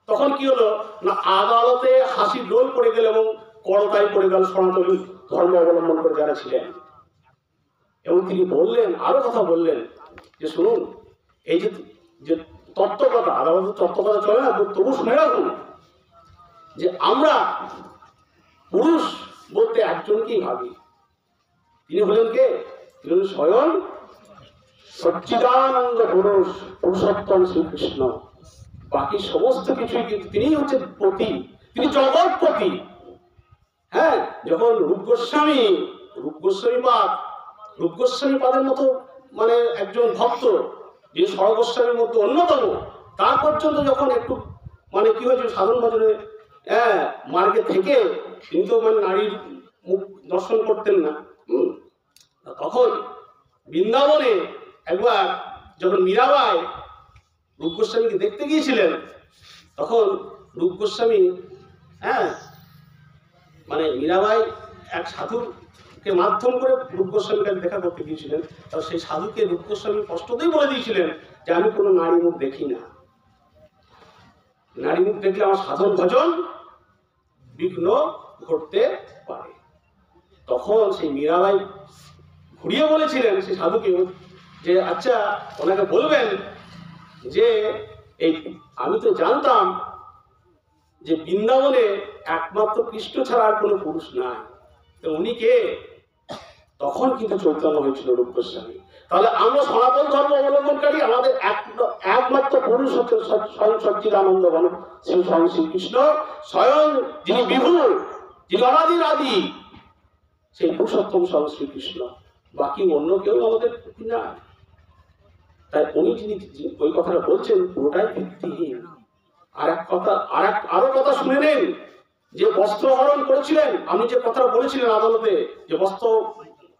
তখন কি হলো না আদালতে হাসির রোল পড়ে গেল এবং করতাই পড়ে গেল সনাতনী ধর্ম অবলম্বন করে যারা ছিলেন। এবং তিনি বললেন, আরো কথা বললেন যে শুনুন, এই যে তত্ত্বকথা, আদালতের তত্ত্বকথা চলে না, তবু শুনে রাখুন যে আমরা পুরুষ বলতে একজনকেই ভাবি, তিনি হলেন কে? তিনি হলেন স্বয়ং সচ্চিদানন্দ পুরুষ, পুরুষোত্তম শ্রীকৃষ্ণ। বাকি সমস্ত কিছুই কিন্তু তিনি হচ্ছেন পতি, তিনি জগৎপতি। হ্যাঁ, যখন রূপ গোস্বামী পাদের মতো মানে একজন ভক্ত, যে সর্বগোস্বামীর মধ্যে অন্যতম, তার পর্যন্ত যখন একটু মানে কি হয়েছে সাধন ভজনে মার্গে থেকে, তিনি তো মানে নারীর মুখ দর্শন করতেন না। তখন বৃন্দাবনে একবার যখন মীরাবাই রূপ গোস্বামীকে দেখতে গিয়েছিলেন, তখন রূপ গোস্বামী মানে মীরাবাই এক সাধুকে মাধ্যম করে রূপ গোস্বামীর কাছে দেখা করতে গিয়েছিলেন। তাও সেই সাধুকে রূপ গোস্বামী স্পষ্টতই বলে দিয়েছিলেন যে আমি কোনো নারী মুখ দেখি না, নারী মুখ দেখলে আমার সাধন ভজন বিঘ্ন ঘটতে পারে। তখন সেই মীরাবাই ঘুরিয়ে বলেছিলেন সেই সাধুকে যে আচ্ছা, ওনাকে বলবেন যে এই আমি তো জানতাম যে বৃন্দাবনে একমাত্র কৃষ্ণ ছাড়া আর কোনো পুরুষ নাই, তো উনি কে? তখন কিন্তু চৈতন্য হয়েছিল রূপ গোস্বামী। তাহলে আমরা সনাতন ধর্ম অবলম্বনকারী, আমাদের একমাত্র পুরুষ হচ্ছে স্বয়ং সচ্চিদানন্দ স্বয়ং শ্রীকৃষ্ণ, স্বয়ং যিনি বিভু, যিনি অনাদির আদি, সেই পুরুষোত্তম স্বয়ং শ্রীকৃষ্ণ। বাকি অন্য কেউ আমাদের না। তাই উনি যিনি ওই কথাটা বলছেন পুরোটাই ভিত্তিহীন। আরো কথা শুনে নেন, যে বস্ত্র হরণ করেছিলেন, আমি যে কথা বলেছিলেন আদালতে যে বস্ত্র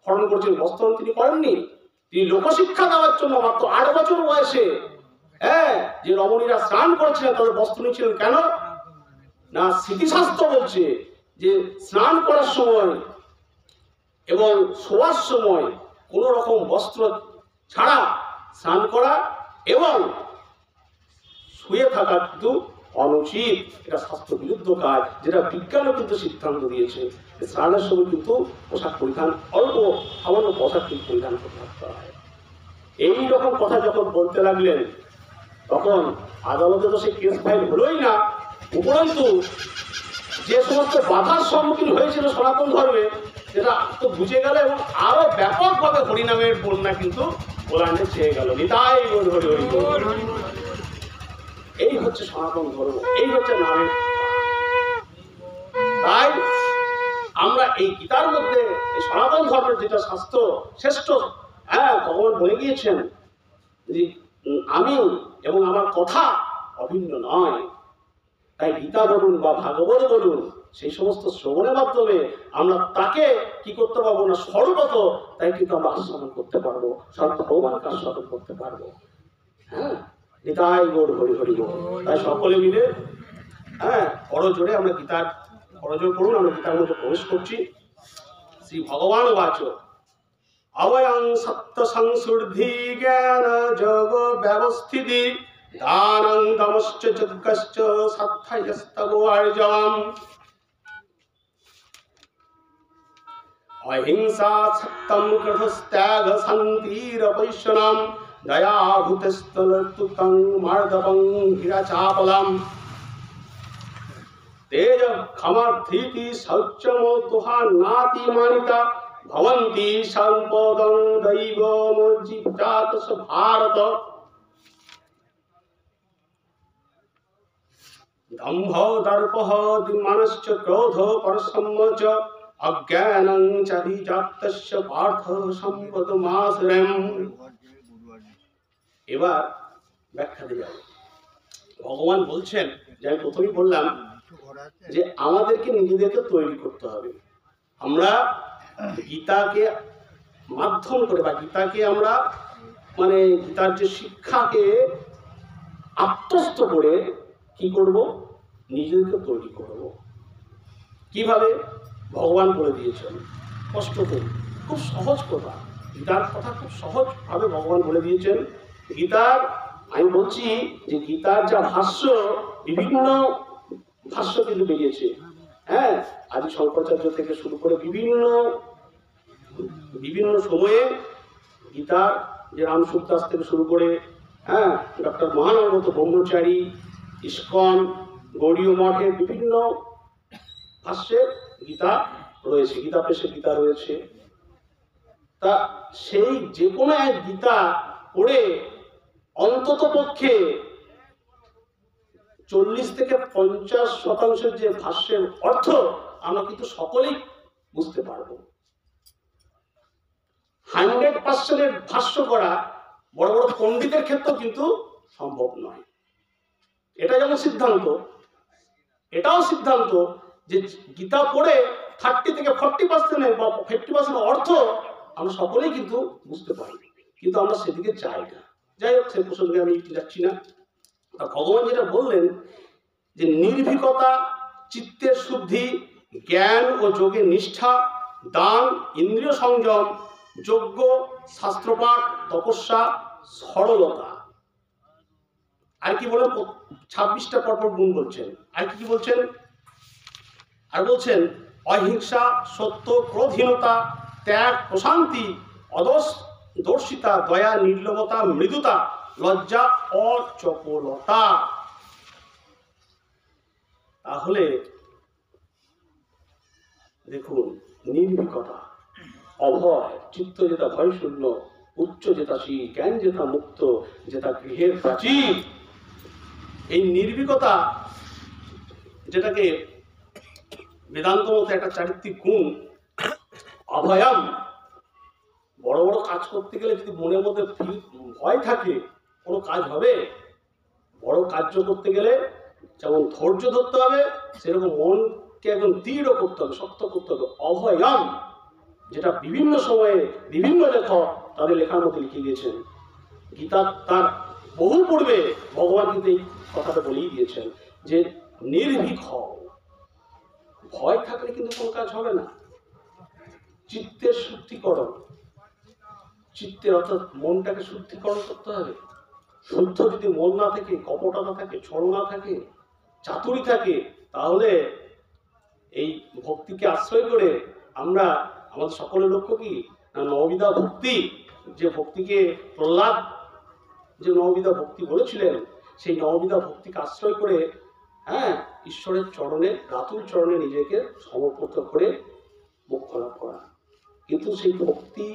হরণ করেছিলেন, বস্ত্র হরণ তিনি করেননি, তিনি লোকশিক্ষা দেওয়ার জন্য মাত্র 8 বছর বয়সে যে রমণীরা স্নান করেছিলেন তাদের বস্ত্র নিয়েছিলেন। কেন না, স্মৃতিশাস্ত্র বলছে যে স্নান করার সময় এবং শোয়ার সময় কোন রকম বস্ত্র ছাড়া স্নান করা এবং শুয়ে থাকা কিন্তু অনুচিত, এটা স্বাস্থ্য বিরুদ্ধ কাজ, যেটা বিজ্ঞানও কিন্তু সিদ্ধান্ত দিয়েছে। স্নানের সময় কিন্তু পোশাক পরিধান, অল্প সামান্য পোশাক কিন্তু পরিধান করতে হয়। এই রকম কথা যখন বলতে লাগলেন, তখন আদালতে তো সেই কেস ফাইল হলোই না, উপরন্তু যে সমস্ত বাধার সম্মুখীন হয়েছিল সনাতন ধর্মে, সেটা তো বুঝে গেল এবং আরো ব্যাপকভাবে হরিনামের বন্যা কিন্তু ওলানে ছেয়ে গেল। নিতাই গৌর হরি হরি বল। এই হচ্ছে সনাতন ধর্ম, এই হচ্ছে নামের। তাই আমরা এই গীতার মধ্যে এই সনাতন ধর্মের যেটা শাস্ত্র শ্রেষ্ঠ, ভগবান বলে গিয়েছেন যে আমি এবং আমার কথা অভিন্ন নয়। তাই গীতা বলুন বা ভাগবত বলুন, সেই সমস্ত শ্রবণের মাধ্যমে আমরা তাকে কি করতে পারবো না, সর্বত তাই কিন্তু আমরা আস্বাদন করতে পারবো, সব ভগবানকে আস্বাদন করতে পারবো। হ্যাঁ, নিতাই গৌর হরি হরি বল। তাই সকলে মিলে বড় জোরে আমরা গীতার করজোর করুন, আমরা গীতার মধ্যে প্রবেশ করছি। শ্রী ভগবান বাচ অবয়ং সত্য সংশুদ্ধি জ্ঞান যোগ ব্যবস্থিতি দানং দমশ্চ যজ্ঞশ্চ সাত্থয়স্তব আর্জবম অহিংসা সত্যম কৃতস্ত্যাগ শান্তিরপৈশনম দয়া ভূতস্থলতুকং মার্দবং হীরাচাপলম তেজ ক্ষমা ধৃতি শৌচম তুহা নাতি মানিতা ভবন্তি সম্পদং দৈবমজিপ্রাতস ভারত দম্ভ দর্পঃ দিমানশ্চ ক্রোধ পরসম্ম চ অজ্ঞানং চারিজাতস্য পার্থ সম্পদমাশ্রয়ম। এবার ব্যাখ্যা দিয়ে যাবে। ভগবান বলছেন, যে আমি প্রথমেই বললাম যে আমাদেরকে নিজেদেরকে তৈরি করতে হবে। আমরা গীতাকে মাধ্যম করে বা গীতাকে আমরা মানে গীতার যে শিক্ষাকে আত্মস্থ করে কি করব, নিজেদেরকে তৈরি করব। কিভাবে? ভগবান বলে দিয়েছেন কষ্ট করে, খুব সহজ কথা। গীতার কথা খুব সহজভাবে ভগবান বলে দিয়েছেন। গীতার আমি বলছি যে গীতার যা ভাষ্য, বিভিন্ন ভাষ্য কিন্তু বেরিয়েছে। হ্যাঁ, আদি শঙ্করাচার্য থেকে শুরু করে বিভিন্ন সময়ে গীতার যে রামসুখদাস থেকে শুরু করে ডক্টর মহানগত ব্রহ্মচারী, ইস্কন, গৌড়ীয় মঠের বিভিন্ন ভাষ্যে গীতা রয়েছে, গীতা প্রেসে গীতা রয়েছে। তা সেই যে কোনো এক গীতা পড়ে অন্তত পক্ষে 40 থেকে 50% যে ভাষ্যের অর্থ আমরা কিন্তু সকলেই বুঝতে পারবো। 100% ভাষ্য করা বড় বড় পণ্ডিতের ক্ষেত্রেও কিন্তু সম্ভব নয়। এটা যেমন সিদ্ধান্ত, এটাও সিদ্ধান্ত যে গীতা পড়ে 30 থেকে 40% বা 50% অর্থ আমরা সকলেই কিন্তু বুঝতে পারি, কিন্তু আমরা সেদিকে যাই না। যাই হোক, সে প্রসঙ্গে আমি যাচ্ছি না। ভগবান যেটা বললেন যে নির্ভীকতা, চিত্তের শুদ্ধি, জ্ঞান ও যোগের নিষ্ঠা, দান, ইন্দ্রিয় সংযম, যজ্ঞ, শাস্ত্রপাঠ, তপস্যা, সরলতা। আর কি বলেন? 26টা পরপর গুণ বলছেন। আর কি বলছেন? আর বলছেন অহিংসা, সত্য, ক্রোধহীনতা, ত্যাগ, প্রশান্তি, অদর্শিতা, দয়া, নির্লোভতা, মৃদুতা, লজ্জা, অচপলতা। তাহলে দেখুন, নির্ভীকতা, অভয় চিত্ত যেটা ভয় শূন্য, উচ্চ যেতাশী, জ্ঞান যেটা মুক্ত, যেটা গৃহের প্রাচীর। এই নির্ভীকতা, যেটাকে বেদান্ত মতে একটা চারিত্রিক গুণ। অভয়াম, বড় বড় কাজ করতে গেলে যদি মনের মধ্যে ভয় থাকে, কোনো কাজ হবে? বড় কার্য করতে গেলে যেমন ধৈর্য ধরতে হবে, সেরকম মনকে একদম দৃঢ় করতে হবে, শক্ত করতে হবে। অভয়াম, যেটা বিভিন্ন সময়ে বিভিন্ন লেখক তাদের লেখার মধ্যে লিখে গিয়েছেন। গীতা তার বহু পূর্বে ভগবান কিন্তু এই কথাটা বলেই দিয়েছেন যে নির্ভীক হও। ভয় থাকলে কিন্তু কোনো কাজ হবে না। চিত্তের শুদ্ধিকরণ, চিত্তের অর্থাৎ মনটাকে শুদ্ধিকরণ করতে হবে। শুদ্ধ যদি মন না থাকে, কপটতা থাকে, ছল না থাকে, চাতুরি থাকে, তাহলে এই ভক্তিকে আশ্রয় করে আমরা আমাদের সকলের লক্ষ্য কি না, নববিধা ভক্তি, যে ভক্তিকে প্রহ্লাদ যে নববিধা ভক্তি বলেছিলেন, সেই নববিধা ভক্তিকে আশ্রয় করে ঈশ্বরের চরণে, রাতুল চরণে নিজেকে সমর্পিত করে মোক্ষ লাভ করা। কিন্তু সেই ভক্তি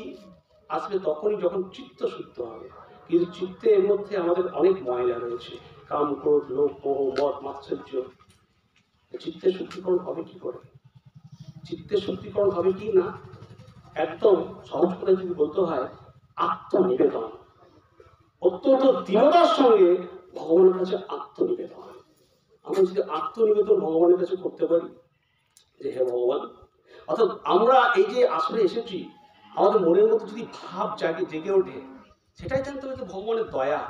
আসবে তখনই যখন চিত্ত শুদ্ধ হবে। কিন্তু চিত্তে এর মধ্যে আমাদের অনেক ময়লা রয়েছে, কাম, ক্রোধ, লোভ, মোহ, মদ, মাৎসর্য। চিত্তের শুদ্ধিকরণ হবে কি করে? চিত্তের শুদ্ধিকরণ হবে কি না, একদম সহজ করে যদি বলতে হয়, আত্মনিবেদন। অত্যন্ত দৃঢ়তার সঙ্গে ভগবানের কাছে আত্মনিবেদন। আমরা যদি আত্মনিবেদন ভগবানের কাছে করতে পারি, যে হে ভগবান, অর্থাৎ আমরা এই যে আসলে এসেছি, আমাদের মনের মধ্যে যদি ভাব জেগে ওঠে, সেটাই জানতে হবে ভগবানের দয়া।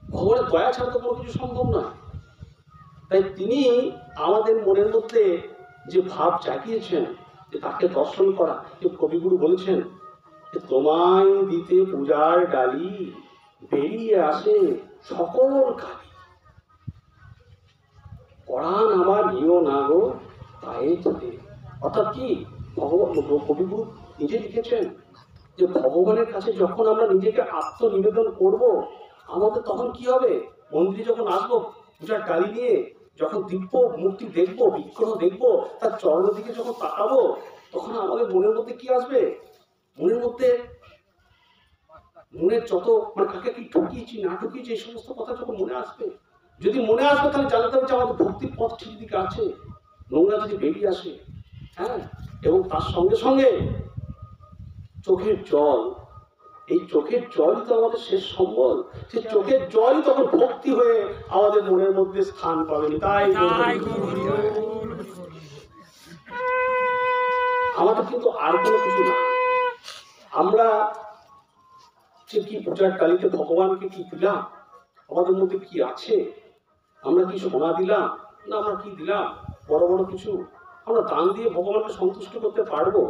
ভগবানের দয়া ছাড়া তো কোনো কিছু সম্ভব নয়। তাই তিনি আমাদের মনের মধ্যে যে ভাব জাগিয়েছেন, যে তাকে দর্শন করা, যে কবিগুরু বলেছেন যে তোমায় দিতে পূজার ডালি, বেরিয়ে আসে সকল কালি, পরাণ আমার নিও না গো পায়ে যেতে। অর্থাৎ কি, ভগবান কবিগুরু নিজে লিখেছেন যে ভগবানের কাছে যখন আমরা নিজেকে আত্মনিবেদন করব, আমাদের তখন কি হবে, মন্দিরে যখন আসবো পূজার ডালি নিয়ে, যখন দিব্য মূর্তি দেখবো, বিগ্রহ দেখবো, তার চরণের দিকে যখন তাকাবো, তখন আমাদের মনের মধ্যে কি আসবে, মনের মধ্যে মনের যত কাকে কি ঠকিয়েছি না ঠকিয়েছি এই সমস্ত কথা যখন মনে আসবে, যদি মনে আসবে তাহলে জানতে হবে যে আমাদের ভক্তির পথ ঠিক দিকে আছে, নোংরা যদি বেরিয়ে আসে। হ্যাঁ, এবং তার সঙ্গে সঙ্গে চোখের জল, এই চোখের জলই তো আমাদের শেষ সম্বল, সেই চোখের জলই তখন ভক্তি হয়ে আমাদের মনের মধ্যে স্থান পাবেন। তাই আমাদের কিন্তু আর কোনো কিছু না, আমরা যে কি পূজার কালীতে ভগবানকে কি দিলাম, আমাদের মধ্যে কি আছে, আমরা কি সোনা দিলাম, না আমরা কি দিলাম বড় বড় কিছু, আমরা দান দিয়ে ভগবানকে সন্তুষ্ট করতে পারবো?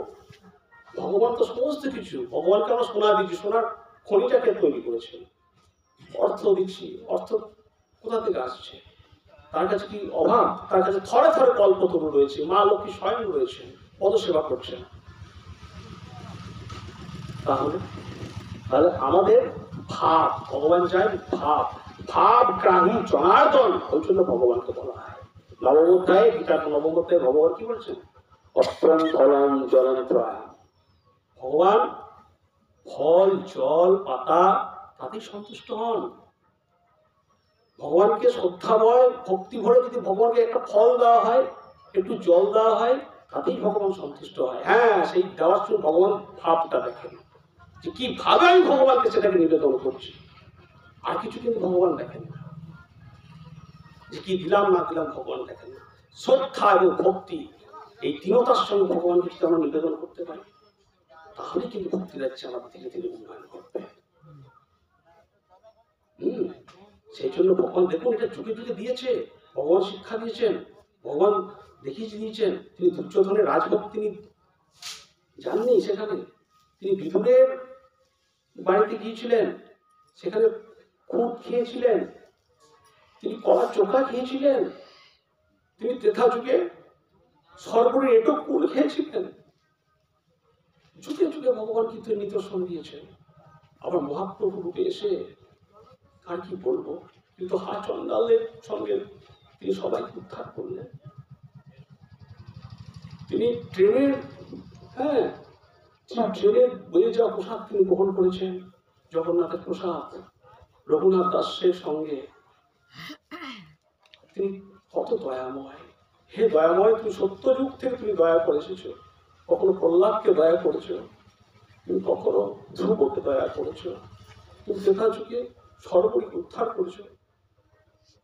ভগবান তো সমস্ত কিছু, ভগবানকে আমরা সোনা দিচ্ছি, সোনার খনিটাকে তৈরি করেছেন, অর্থ দিচ্ছি, অর্থ কোথা থেকে আসছে, তার কাছে কি অভাব, তার কাছে থরে থরে কল্পতরু রয়েছে, মা লক্ষ্মী স্বয়ং রয়েছেন, পদসেবা করছেন। তাহলে তাহলে আমাদের ভাব, ভগবান চাই ভাব, ভাব গ্রাহী জনার্দন, ওই জন্য ভগবানকে বলা হয়। নবম অধ্যায়ে, গীতার নবম অধ্যায়ে ভগবান কি বলছেন, অস্ত্রম ফলম জলন্ত্রয়, ভগবান ফল জল পাতা তাতেই সন্তুষ্ট হন। ভগবানকে শ্রদ্ধাময় ভক্তি ভরে যদি ভগবানকে একটা ফল দেওয়া হয়, একটু জল দেওয়া হয়, তাতেই ভগবান সন্তুষ্ট হয়। হ্যাঁ, সেই দেওয়ার সময় ভগবান ভাবটা দেখেন যে কি ভাবে আমি ভগবানকে সেটাকে নিবেদন করছি, আর কিছু কিন্তু ভগবান দেখেন না, যে কি দিলাম না দিলাম ভগবান দেখেন না। শ্রদ্ধা এবং ভক্তি এই তিনতার সঙ্গে ভগবানকে যদি আমরা নিবেদন করতে পারি, তাহলে কিন্তু ভক্তি যাচ্ছে আমাদের ধীরে ধীরে উন্নয়ন করবে। সেই জন্য ভগবান দেখুন, এটা যুগে যুগে দিয়েছে, ভগবান শিক্ষা দিয়েছেন, ভগবান দেখিয়ে দিয়েছেন। তিনি দুর্যোধনের রাজভোগ তিনি যাননি, সেখানে তিনি বিদুরের বাড়িতে গিয়েছিলেন, সেখানে খুব খেয়েছিলেন, তিনি কলা চোখা খেয়েছিলেন, তিনি ত্রেতা যুগে সর্বরে এটক কুল খেয়েছিলেন। যুগে যুগে ভগবান কিন্তু নিদর্শন দিয়েছেন। আবার মহাপ্রভু রূপে এসে আর কি বলবো, কিন্তু হা চন্ডালের সঙ্গে তিনি সবাইকে উদ্ধার করলেন। তিনি ট্রেনের ট্রেনের বয়ে যাওয়া প্রসাদ তিনি গ্রহণ করেছেন, জগন্নাথের প্রসাদ, রঘুনাথ দাসের সঙ্গে। তিনি কত দয়াময়, হে দয়াময়, তুমি সত্য যুগ থেকে তুমি দয়া করে এসেছো, কখনো প্রহ্লাদকে দয়া করেছো, তুমি কখনো ধ্রুবকে দয়া করেছো, তুমি ত্রেতা যুগে সর্বরীকে উদ্ধার করেছো,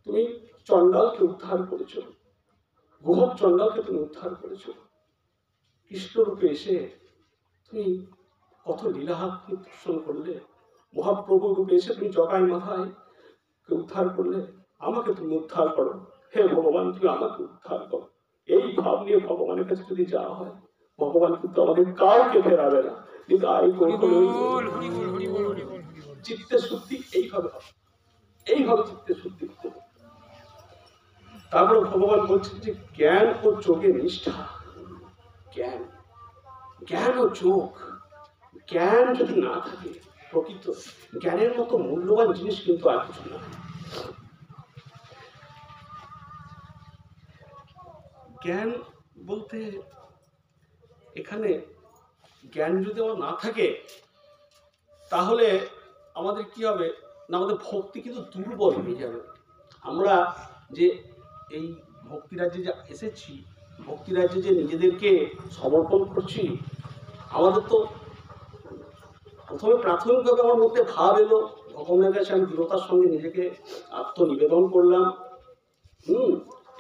তুমি চণ্ডালকে উদ্ধার করেছো, গুহব চণ্ডালকে তুমি উদ্ধার করেছো। কৃষ্ণ রূপে এসে তুমি কত লীলাহাত দর্শন করলে, মহাপ্রভু রূপে এসে তুমি জগাই মাথায় উদ্ধার করলে, আমাকে তুমি উদ্ধার করো, হে ভগবান তুমি আমাকে উদ্ধার করো। এই ভাব নিয়ে ভগবানের কাছে যদি যাওয়া হয়, ভগবান কিন্তু আমাদের কাউকে ফেরাবে না। কিন্তু চিত্তে শুদ্ধি এইভাবে হবে, এইভাবে চিত্তে শুদ্ধি হবে। তারপরে ভগবান বলছেন যে জ্ঞান ও যোগের নিষ্ঠা, জ্ঞান, জ্ঞান ও যোগ, জ্ঞান যদি না থাকে, প্রকৃত জ্ঞানের মতো মূল্যবান জিনিস কিন্তু আর কিছু না। জ্ঞান বলতে এখানে জ্ঞান যদি আমার না থাকে, তাহলে আমাদের কি হবে না, আমাদের ভক্তি কিন্তু দুর্বল হয়ে যাবে। আমরা যে এই ভক্তি রাজ্যে যে এসেছি, ভক্তি রাজ্যে যে নিজেদেরকে সমর্পণ করছি, আমাদের তো প্রথমে প্রাথমিকভাবে আমার মধ্যে ভাব এলো, ভগবানের কাছে আমি দৃঢ়তার সঙ্গে নিজেকে আত্মনিবেদন করলাম,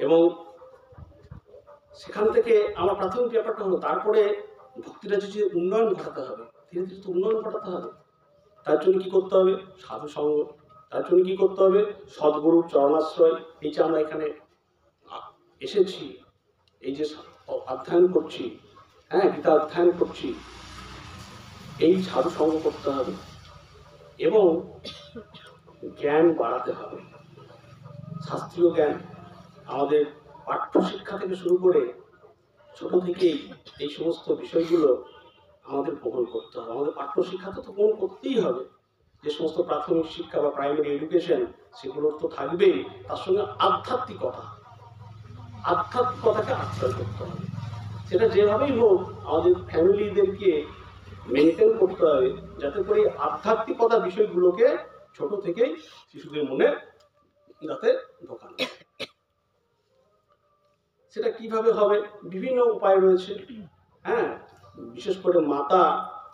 এবং সেখান থেকে আমার প্রাথমিক ব্যাপারটা হলো, তারপরে ভক্তিটা যে উন্নয়ন ঘটাতে হবে, ধীরে ধীরে তো উন্নয়ন ঘটাতে হবে। তার জন্য কি করতে হবে? সাধু সঙ্গ। তার জন্য কি করতে হবে? সদ্গুরুর চরণাশ্রয়। এই যে আমরা এখানে এসেছি, এই যে অধ্যয়ন করছি, হ্যাঁ, গীতা অধ্যয়ন করছি, এই সাধু সঙ্গ করতে হবে এবং জ্ঞান বাড়াতে হবে। শাস্ত্রীয় জ্ঞান আমাদের পাঠ্য শিক্ষা থেকে শুরু করে ছোট থেকেই এই সমস্ত বিষয়গুলো আমাদের গ্রহণ করতে হবে। আমাদের পাঠ্য শিক্ষাটা তো গ্রহণ করতেই হবে। যে সমস্ত প্রাথমিক শিক্ষা বা প্রাইমারি এডুকেশন, সেগুলো তো থাকবেই, তার সঙ্গে আধ্যাত্মিকতাকে আশ্রয় করতে হবে। সেটা যেভাবেই হোক আমাদের ফ্যামিলিদেরকে মেনটেন করতে হবে, যাতে করে আধ্যাত্মিকতা বিষয়গুলোকে ছোট থেকেই শিশুদের মনে যাতে ঢোকানো। সেটা কিভাবে হবে? বিভিন্ন উপায় রয়েছে। হ্যাঁ, বিশেষ করে মাতা,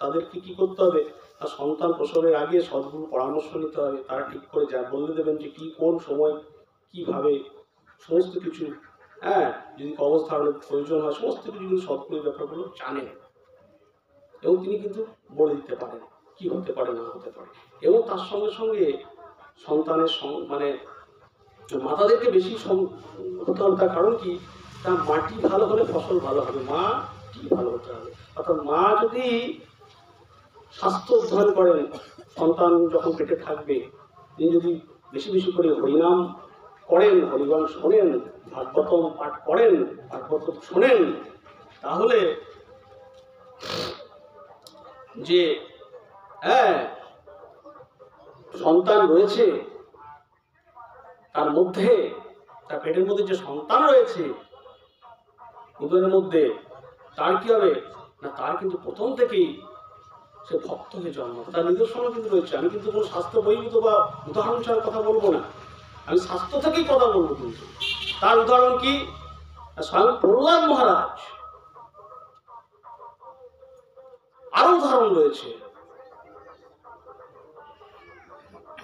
তাদেরকে কি করতে হবে? তার সন্তান প্রসবের আগে সদ্গুরু পরামর্শ নিতে হবে। তারা ঠিক করে যা বলে দেবেন যে কি কোন সময় কিভাবে সমস্ত কিছু, হ্যাঁ, যদি কবচ ধারণের প্রয়োজন হয়, সমস্ত কিছু কিন্তু সদ্গুরুর ব্যাপারগুলো জানেন এবং তিনি কিন্তু বলে দিতে পারেন কি হতে পারে না হতে পারে। এবং তার সঙ্গে সঙ্গে সন্তানের মানে মাতাদেরকে বেশি হতে হবে। তার কারণ কি? তার মাটি ভালো হলে ফসল ভালো হবে, মাটি ভালো হতে হবে। অর্থাৎ মা যদি স্বাস্থ্য অধ্যয়ন করেন, সন্তান যখন পেটে থাকবে, তিনি যদি বেশি বেশি করে হরিনাম করেন, হরিবাণ শোনেন, ভাগবতম পাঠ করেন, ভাগবত শোনেন, তাহলে যে হ্যাঁ সন্তান রয়েছে তার মধ্যে, তার পেটের মধ্যে যে সন্তান রয়েছে উদরের মধ্যে, তার কি হবে না, তার কিন্তু প্রথম থেকেই সে ভক্ত হয়ে জন্ম। তার নিদর্শনও কিন্তু রয়েছে। আমি কিন্তু কোনো শাস্ত্র বহির্ভূত বা উদাহরণ ছাড়া কথা বলবো না, আমি শাস্ত্র থেকেই কথা বলবো। কিন্তু তার উদাহরণ কি? স্বয়ং প্রহ্লাদ মহারাজ, আরো উদাহরণ রয়েছে।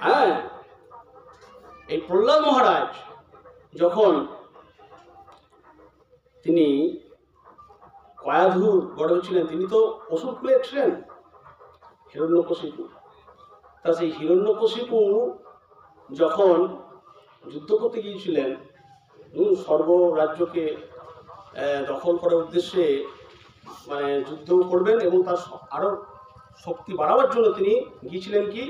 হ্যাঁ, এই প্রহ্লাদ মহারাজ যখন তিনি কয়াধুর গড়ে ছিলেন, তিনি তো অসুর কুলে ছিলেন, হিরণ্যকশিপু। তা সেই হিরণ্যকশিপু যখন যুদ্ধ করতে গিয়েছিলেন, সর্ব রাজ্যকে দখল করার উদ্দেশ্যে, মানে যুদ্ধ করবেন এবং তার আরো শক্তি বাড়াবার জন্য তিনি গিয়েছিলেন কি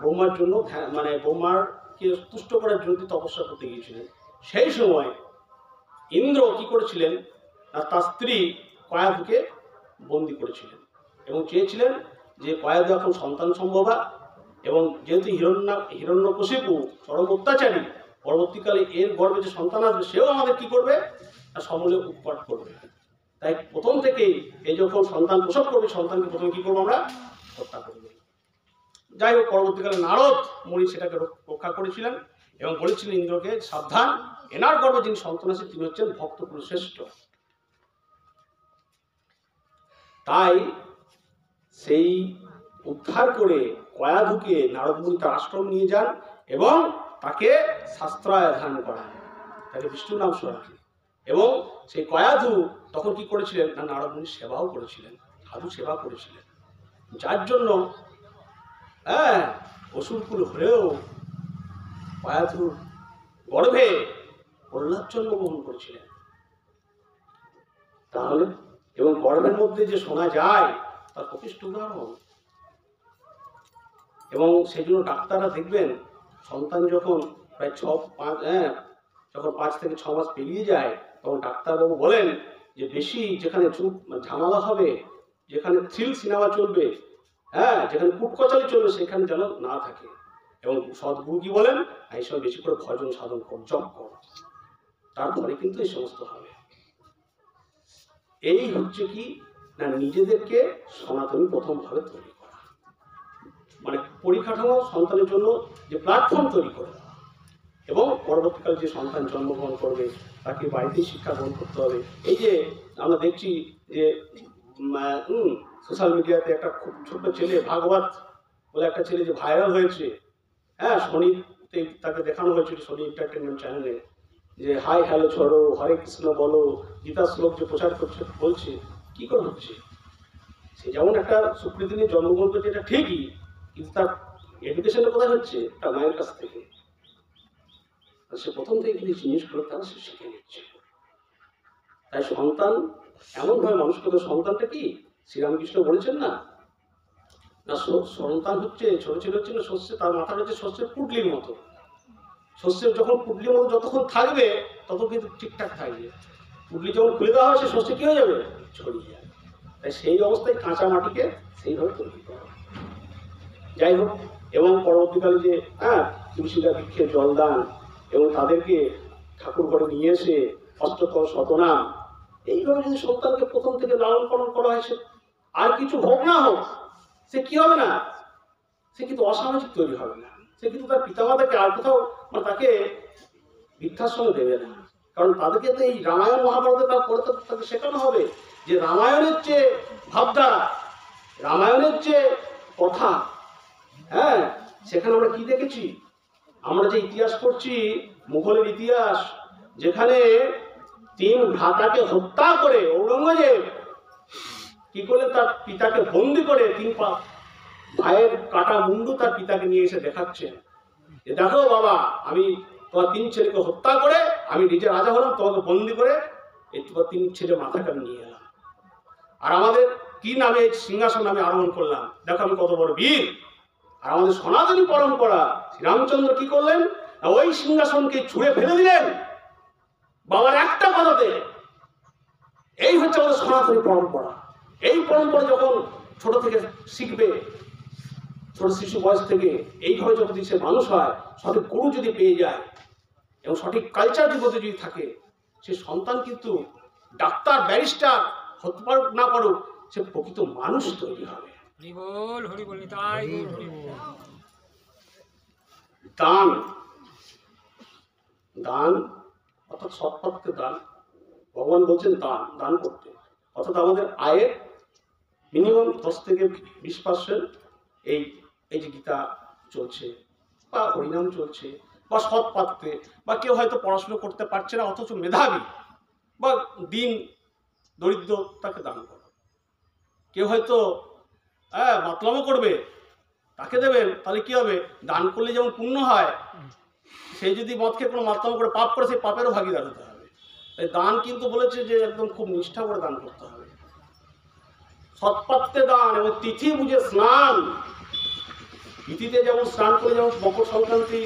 ব্রহ্মার জন্য, মানে ব্রহ্মাকে তুষ্ট করার জন্য তপস্যা করতে গিয়েছিলেন। সেই সময় ইন্দ্র কি করেছিলেন, তার স্ত্রী কয়াধুকে বন্দি করেছিলেন এবং চেয়েছিলেন যে কয়াধু এখন সন্তান সম্ভবা, এবং যেহেতু হিরণ্যকশিপু চরম অত্যাচারী, পরবর্তীকালে এর গর্ভে যে সন্তান আসবে সেও আমাদের কি করবে, সমূলে উৎপাট করবে। তাই প্রথম থেকেই এই যখন সন্তান প্রসব করবে, সন্তানকে প্রথমে কি করবো আমরা, হত্যা করবো। যাই হোক, পরবর্তীকালে নারদ মুনি সেটাকে রক্ষা করেছিলেন এবং বলেছিলেন ইন্দ্রকে, সাবধান, এনার গর্ভে যিনি সন্তান আছে তিনি হচ্ছেন ভক্ত কুলশ্রেষ্ঠ। তাই সেই উদ্ধার করে কয়াধুকে নারদ মুনি তার আশ্রম নিয়ে যান এবং তাকে শাস্ত্রায়ধান করান, তাকে বিষ্ণু নাম শোনান। এবং সেই কয়াধু তখন কি করেছিলেন না, নারদ মুনি সেবাও করেছিলেন, সাধু সেবা করেছিলেন, যার জন্য হ্যাঁ অসুরকুল হলেও কয়াধুর গর্ভে প্রহ্লাদ জন্মগ্রহণ করেছিলেন। তাহলে এবং গর্ভের মধ্যে যে শোনা যায় তার প্রকৃষ্ট উদাহরণ। এবং সেই জন্য ডাক্তাররা দেখবেন, সন্তান যখন প্রায় যখন 5 থেকে 6 মাস পেরিয়ে যায়, তখন ডাক্তারবাবু বলেন যে বেশি যেখানে ঝামেলা হবে, যেখানে থ্রিল সিনেমা চলবে, হ্যাঁ, যেখানে কুটকচালি চলবে, সেখানে যেন না থাকে। এবং সদ্গুরু কি বলেন, এই সময় বেশি করে ভজন সাধন কর, জপ কর, তারপরে কিন্তু এই সমস্ত হবে। এই হচ্ছে কি না, নিজেদেরকে সনাতনী প্রথম ভাবে তৈরি করা, মানে পরিকাঠামো সন্তানের জন্য যে প্ল্যাটফর্ম তৈরি করে দেওয়া, এবং পরবর্তীকালে যে সন্তান জন্মগ্রহণ করবে তাকে বাড়িতেই শিক্ষা গ্রহণ করতে হবে। এই যে আমরা দেখছি যে সোশ্যাল মিডিয়াতে একটা খুব ছোট্ট ছেলে, ভাগবত বলে একটা ছেলে যে ভাইরাল হয়েছে, হ্যাঁ, শনিতে তাকে দেখানো হয়েছিল, শনি এন্টারটেনমেন্ট চ্যানেলে, যে হাই হ্যালো ছড়ো, হরে কৃষ্ণ বলো, গীতা শ্লোক যে প্রচার করছে বলছে, কি করে হচ্ছে? সে যেমন একটা সুপ্রীতি নিয়ে জন্মগ্রহণ করছে, এটা ঠিকই, কিন্তু তার এডুকেশনটা কোথায় হচ্ছে? তার মায়ের কাছ থেকে। সে প্রথম থেকে কিন্তু জিনিসগুলো তারা সে শিখে নিচ্ছে। তাই সন্তান এমনভাবে মানুষ করতে, সন্তানটা কি শ্রীরামকৃষ্ণ বলেছেন না, না সন্তান হচ্ছে ছোট ছেলে হচ্ছে না শস্য, তার মাথাটা হচ্ছে শস্যের পুটলির মতো। শস্যের যখন পুটলির মতো যতক্ষণ থাকবে তত কিন্তু ঠিকঠাক থাকবে। পুটলি যখন খুলে দেওয়া হয় সে শস্য কি হয়ে যাবে? ছড়িয়ে যাবে। তাই সেই অবস্থায় কাঁচা মাটিকে সেইভাবে তৈরি করা। যাই হোক, এবং পরবর্তীকালে যে তুলসীরা বৃক্ষে জলদান এবং তাদেরকে ঠাকুর ঘরে নিয়ে এসে অষ্টতর শতনাম, এইভাবে যদি সন্তানকে প্রথম থেকে লালন পালন করা হয়, সে আর কিছু হোক না হোক, সে কি হবে না? সে কিন্তু অসামাজিক তৈরি হবে না। সে কিন্তু তার পিতামাতাকে আর কোথাও তাকে বৃদ্ধাশ্রমে দেবে না। কারণ তাদেরকে তো এই রামায়ণ মহাভারতে তারপরে তো তাকে শেখানো হবে যে রামায়ণের যে ভাবধারা, রামায়ণের যে কথা, সেখানে আমরা কি দেখেছি? আমরা যে ইতিহাস পড়ছি, মুঘলের ইতিহাস, যেখানে 3 ভ্রাতাকে হত্যা করে ঔরঙ্গজেব কি করলেন? তার পিতাকে বন্দি করে 3 ভাইয়ের কাটা মুন্ডু তার পিতাকে নিয়ে এসে দেখাচ্ছেন যে দেখো বাবা, আমি তোমার 3 ছেলেকে হত্যা করে আমি নিজে রাজা হলাম, তোমাকে বন্দি করে এই তোমার 3 ছেলে মাথাকে আমি নিয়ে এলাম, আর আমাদের কি নামে সিংহাসন আমি আরোহণ করলাম, দেখো আমি কত বড় বীর। আর আমাদের সনাতনী পরম্পরা শ্রীরামচন্দ্র কি করলেন? ওই সিংহাসনকে ছুঁড়ে ফেলে দিলেন বাবার একটা কথাতে। এই হচ্ছে আমাদের সনাতনী পরম্পরা। এই পরম্পরা যখন ছোট থেকে শিখবে, ছোট শিশু বয়স থেকে এইভাবে যখন সে মানুষ হয়, সঠিক গুরু যদি পেয়ে যায় এবং সঠিক কালচার যদি থাকে, সে সন্তান কিন্তু ডাক্তার ব্যারিস্টার হতে পারুক না পারুক, সে প্রকৃত মানুষ তৈরি হবে। দান, দান অর্থাৎ সৎপথে দান। ভগবান বলছেন দান, দান করতে, অর্থাৎ আমাদের আয়ের মিনিমাম 10 থেকে 20% এই যে গীতা চলছে বা হরিনাম চলছে বা সৎ পাত্রে, বা কেউ হয়তো পড়াশুনো করতে পারছে না অথচ মেধাবী বা দিন দরিদ্র, তাকে দান করো। কেউ হয়তো মাতলামো করবে, তাকে দেবেন, তাহলে কি হবে? দান করলে যেমন পুণ্য হয়, সেই যদি মদ খেয়ে কোনো মাতলামো করে পাপ করে, সেই পাপেরও ভাগিদার হতে হবে। তাই দান কিন্তু বলেছে যে একদম খুব নিষ্ঠা করে দান করতে হবে, সৎপাত্রে দান এবং তিথি বুঝে স্নান। তিথিতে যেমন স্নান করে, যেমন মকর সংক্রান্তি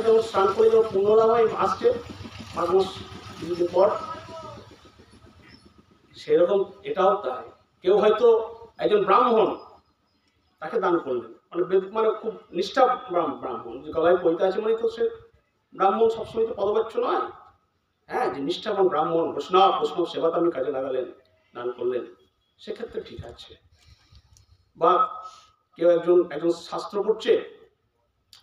যেমন স্নান করে যেমন পুণ্যলাভ হয় আসছে 5 মাস কিছুদিন পর, সেরকম এটাও তাই। কেউ হয়তো একজন ব্রাহ্মণ, তাকে দান করলেন, মানে খুব নিষ্ঠা ব্রাহ্মণ, যে গলায় পৈতে আছে মানে তো সে ব্রাহ্মণ, সবসময় তো পদবাচ্য নয়, যে নিষ্ঠাবান ব্রাহ্মণ, বৈষ্ণব সেবাতে আমি কাজে লাগালেন, দান করলেন, সেক্ষেত্রে ঠিক আছে। বা কেউ একজন শাস্ত্র পড়ছে,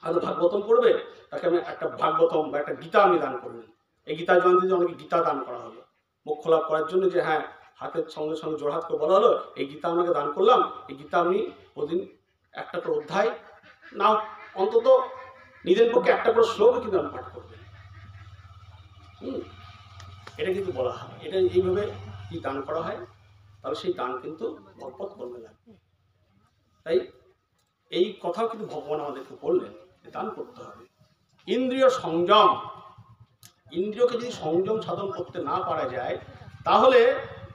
হয়তো ভাগবতম পড়বে, তাকে আমি একটা ভাগবতম বা একটা গীতা আমি দান করলেন। এই গীতা জয়ন্তীতে অনেকে গীতা দান করা হলো মোক্ষ লাভ করার জন্য, যে হাতের সঙ্গে সঙ্গে জোড়হাত করে বলা হলো এই গীতা আপনাকে দান করলাম, এই গীতা আপনি প্রতিদিন একটা করে অধ্যায় না, অন্তত নিজের পক্ষে একটা করে শ্লোক কিন্তু আমি পাঠ করবেন। এটা কিন্তু বলা হয়, এটা এইভাবে কি দান করা হয়, তাহলে সেই দান কিন্তু বরকত করবে না। তাই এই কথাও কিন্তু ভগবান আমাদেরকে বললেন, দান করতে হবে। ইন্দ্রিয় সংযম, ইন্দ্রিয়কে যদি সংযম সাধন করতে না পারা যায়, তাহলে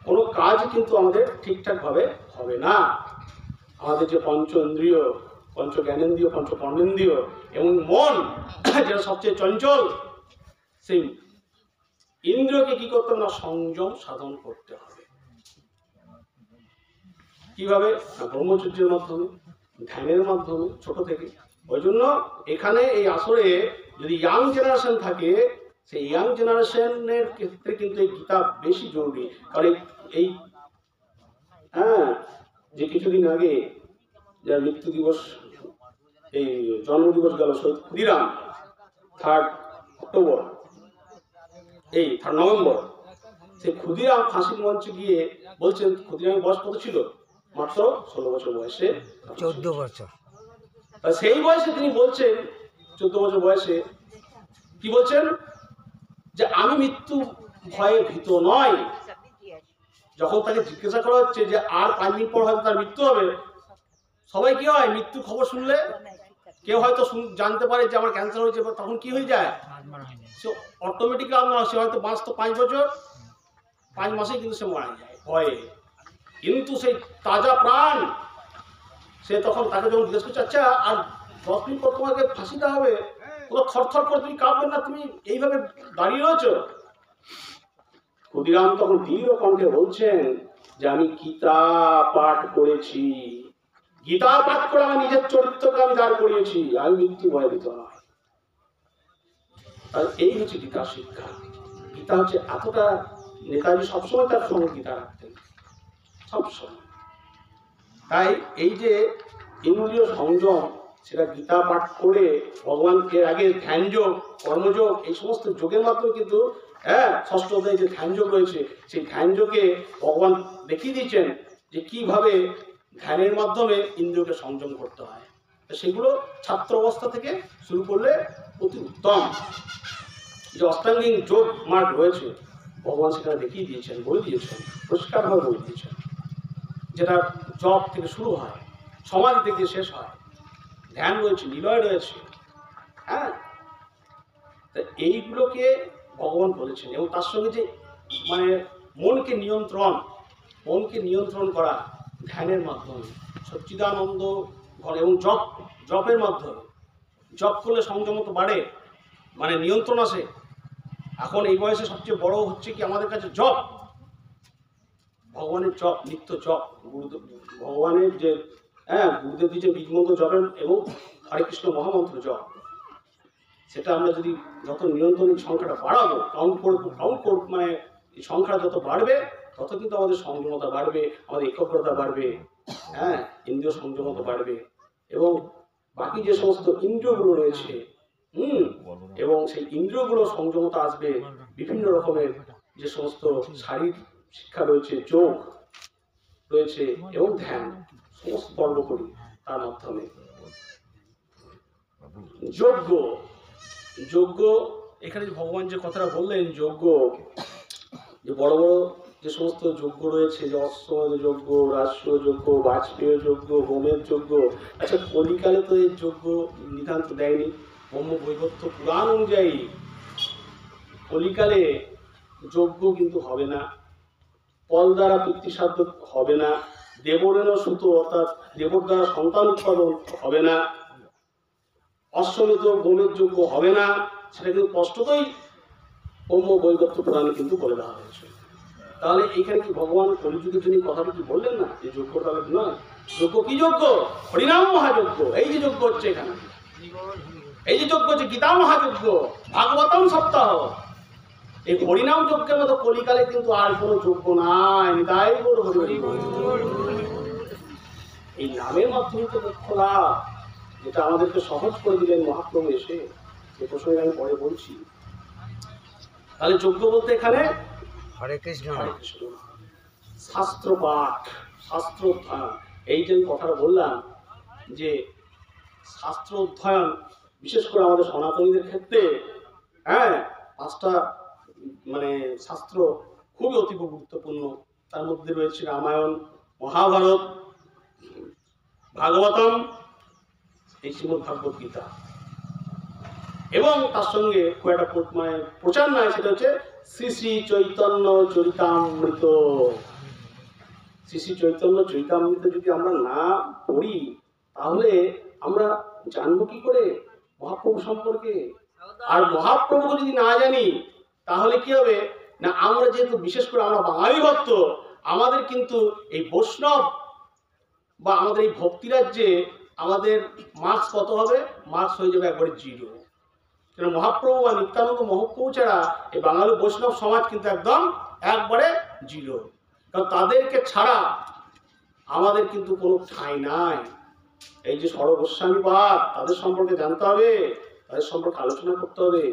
কোনো কাজ কিন্তু আমাদের ঠিকঠাকভাবে হবে না। আমাদের যে পঞ্চ ইন্দ্রিয়, পঞ্চ জ্ঞানেন্দ্রিয়, পঞ্চ কর্মেন্দ্রিয় এবং মন, যেটা সবচেয়ে চঞ্চল, সেই ইন্দ্রিয়কে কি করতে হবে না? সংযম সাধন করতে হবে। কিভাবে? না, ব্রহ্মচর্যের মাধ্যমে, ধ্যানের মাধ্যমে, ছোট থেকে। ওই জন্য এখানে এই আসরে যদি ইয়াং জেনারেশন থাকে, সেই ইয়াং জেনারেশনের ক্ষেত্রে কিন্তু এই গীতা বেশি জরুরি। কারণ এই যে কিছুদিন আগে যার মৃত্যু দিবস, এই জন্মদিবস গেল শহীদ ক্ষুদিরাম, 3 অক্টোবর, এই 3 নভেম্বর, সেই ক্ষুদিরাম ফাঁসির মঞ্চে গিয়ে বলছেন, ক্ষুদিরামের বয়স কত ছিল? মাত্র 16 বছর বয়সে, 14 বছর। সেই বয়সে তিনি বলছেন, 14 বছর বয়সে কি বলছেন? যে আমি মৃত্যু ভয়ে ভীত নয়। যখন তাকে জিজ্ঞাসা করা হচ্ছে যে আর 5 দিন পর হয়তো তার মৃত্যু হবে, সবাই কি হয় মৃত্যু খবর শুনলে কেউ হয়তো জানতে পারে যে আমার ক্যান্সার হয়েছে, তখন কি হয়ে যায় সে অটোমেটিক সে হয়তো বাঁচতো 5 বছর, 5 মাসেই কিন্তু সে মারা যায় ভয়ে। কিন্তু সেই তাজা প্রাণ সে তখন তাকে যখন জিজ্ঞেস করছে আচ্ছা আর 10 দিন পর তোমাকে ফাঁসি দেওয়া হবে, তোমরা থরথর করে তুমি কাঁপবে না, তুমি এইভাবে দাঁড়িয়ে রয়েছো? ক্ষুদিরাম তখন দৃঢ় কণ্ঠে বলছেন যে আমি গীতা পাঠ করেছি, গীতা পাঠ করে আমার নিজের চরিত্রকে আমি দাঁড় করিয়েছি, আমি মৃত্যু ভয়ভীত নয়। আর এই হচ্ছে গীতা শিক্ষা। গীতা হচ্ছে এতটা, নেতাজি সবসময় তার সঙ্গে গীতা রাখতেন সবসময়। তাই এই যে ইন্দ্রিয় সংযম, সেটা গীতা পাঠ করে ভগবানকে আগে ধ্যান যোগ, কর্মযোগ, এই সমস্ত যোগের মাধ্যমে কিন্তু ষষ্ঠ অধ্যায়ে যে ধ্যান যোগ রয়েছে, সেই ধ্যান যোগে ভগবান দেখিয়ে দিয়েছেন যে কিভাবে ধ্যানের মাধ্যমে ইন্দ্রিয়কে সংযম করতে হয়। সেগুলো ছাত্র অবস্থা থেকে শুরু করলে অতি উত্তম। যে অষ্টাঙ্গিক যোগ মার্গ রয়েছে ভগবান সেখানে দেখিয়ে দিয়েছেন, বলে দিয়েছেন, পরিষ্কারভাবে বলে দিয়েছেন। যেটা জপ থেকে শুরু হয়, সমাধি থেকে শেষ হয়, ধ্যান রয়েছে, নিলয় রয়েছে। তা এইগুলোকে ভগবান বলেছেন। এবং তার সঙ্গে যে মানে মনকে নিয়ন্ত্রণ করা ধ্যানের মাধ্যমে, সচ্চিদানন্দ এবং জপের মাধ্যমে। জপ করলে সংযম তো বাড়ে, মানে নিয়ন্ত্রণ আসে। এখন এই বয়সে সবচেয়ে বড় হচ্ছে কি আমাদের কাছে জপ, ভগবানের জপ, নিত্য জপ, ভগবানের যে গুরুদেব যে বীজমন্ত্র জপেন এবং হরে কৃষ্ণ মহামন্ত্র জপ, সেটা আমরা যদি যত নিয়ন্ত্রণের সংখ্যাটা বাড়াবো, কাউন্ট করব, মানে এই সংখ্যা যত বাড়বে তত কিন্তু আমাদের সংযমতা বাড়বে, আমাদের একাগ্রতা বাড়বে, ইন্দ্রিয় সংযমতা বাড়বে। এবং বাকি যে সমস্ত ইন্দ্রিয়গুলো রয়েছে এবং সেই ইন্দ্রিয়গুলো সংযমতা আসবে বিভিন্ন রকমের যে সমস্ত শারীরিক শিক্ষা রয়েছে, যোগ রয়েছে এবং ধ্যান, সমস্ত কর্ম করি তার মাধ্যমে। যজ্ঞ এখানে ভগবান যে কথাটা বললেন, যজ্ঞ যে বড় বড় যে সমস্ত যজ্ঞ রয়েছে, যে অশ্বমেধ যজ্ঞ, রাজস্ব যজ্ঞ, বাজপেয় যজ্ঞ, হোমের যজ্ঞ, আচ্ছা কলিকালে তো এই যজ্ঞ নিতান্ত দেয়নি। ব্রহ্ম বৈবর্ত পুরাণ অনুযায়ী কলিকালে যজ্ঞ কিন্তু হবে না, ফল দ্বারা পিতৃসাধ্য হবে না, দেবরেণ সুত অর্থাৎ দেবর দ্বারা সন্তান উৎপাদন হবে না, অশ্বমেধ হোমের যজ্ঞ হবে না। সেটা কিন্তু স্পষ্টতই ব্রহ্ম বৈবর্ত পুরাণে কিন্তু বলে দেওয়া হয়েছে। তাহলে এখানে কি ভগবান কলিযুগের জন্য কথাটা কি বললেন না যে যজ্ঞটা নয়? যজ্ঞ কি যজ্ঞ? হরিনাম মহাযজ্ঞ। এই যে যজ্ঞ হচ্ছে এখানে, এই যে যজ্ঞ হচ্ছে গীতা মহাযজ্ঞ, ভাগবতম সপ্তাহ, এই হরিনাম যজ্ঞের মতো কলিকালে কিন্তু আর কোনো যজ্ঞ নাই। তাই বড় হরি, এই নামের মাধ্যমে তো মুখ্য লাভ, যেটা আমাদেরকে সহজ করে দিলেন মহাপ্রভু এসে, যে প্রসঙ্গে আমি পরে বলছি। তাহলে যজ্ঞ বলতে এখানে হরে কৃষ্ণ, শাস্ত্র পাঠ, শাস্ত্র অধ্যয়ন। এই যে কথাটা বললাম যে শাস্ত্র অধ্যয়ন বিশেষ করে আমাদের সনাতনীদের ক্ষেত্রে 5টা মানে শাস্ত্র খুবই অতীব গুরুত্বপূর্ণ। তার মধ্যে রয়েছে রামায়ণ, মহাভারত, ভাগবতম, এই শ্রীমদ্ ভাগবত গীতা। এবং তার সঙ্গে খুব একটা মানে প্রচার নয়, সেটা হচ্ছে শ্রী শ্রী চৈতন্য চরিতামৃত। শ্রী শ্রী চৈতন্য চরিতামৃত যদি আমরা না পড়ি তাহলে আমরা জানবো কি করে মহাপ্রভু সম্পর্কে? আর মহাপ্রভু যদি না জানি তাহলে কি হবে না, আমরা যেহেতু বিশেষ করে আমরা বাঙালি ভক্ত, আমাদের কিন্তু এই বৈষ্ণব বা আমাদের এই ভক্তিরাজ্যে আমাদের মার্কস কত হবে? মার্কস হয়ে যাবে একবারে 0। কেন মহাপ্রভু বা নিত্যানন্দ মহাপ্রভু ছাড়া এই বাঙালি বৈষ্ণব সমাজ কিন্তু একবারে 0। কারণ তাদেরকে ছাড়া আমাদের কিন্তু কোনো ঠাঁই নাই। এই যে সর্বগোস্বামীপাদ, তাদের সম্পর্কে জানতে হবে, তাদের সম্পর্কে আলোচনা করতে হবে।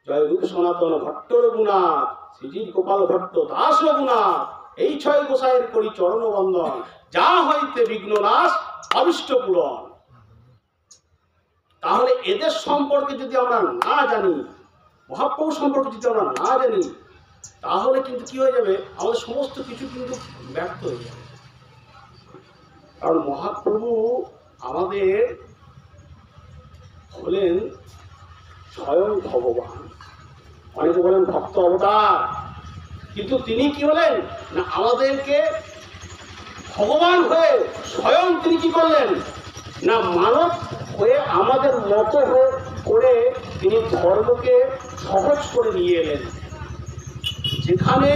জয় রূপ সনাতন ভট্ট রঘুনাথ, শ্রীজীব গোপাল ভট্ট দাস রঘুনাথ, এই 6 গোসাইয়ের করি চরণ বন্দন, যা হইতে বিঘ্ন নাশ অবিষ্ট পূরণ। তাহলে এদের সম্পর্কে যদি আমরা না জানি, মহাপ্রভু সম্পর্কে যদি আমরা না জানি, তাহলে কিন্তু কি হয়ে যাবে, আমাদের সমস্ত কিছু কিন্তু ব্যর্থ হয়ে যাবে। কারণ মহাপ্রভু আমাদের হলেন স্বয়ং ভগবান। অনেকে বলেন ভক্ত অবতার, কিন্তু তিনি কি হলেন না, আমাদেরকে ভগবান হয়ে স্বয়ং তিনি কি করলেন না, মানব হয়ে আমাদের মতো করে তিনি ধর্মকে সহজ করে নিয়ে এলেন। যেখানে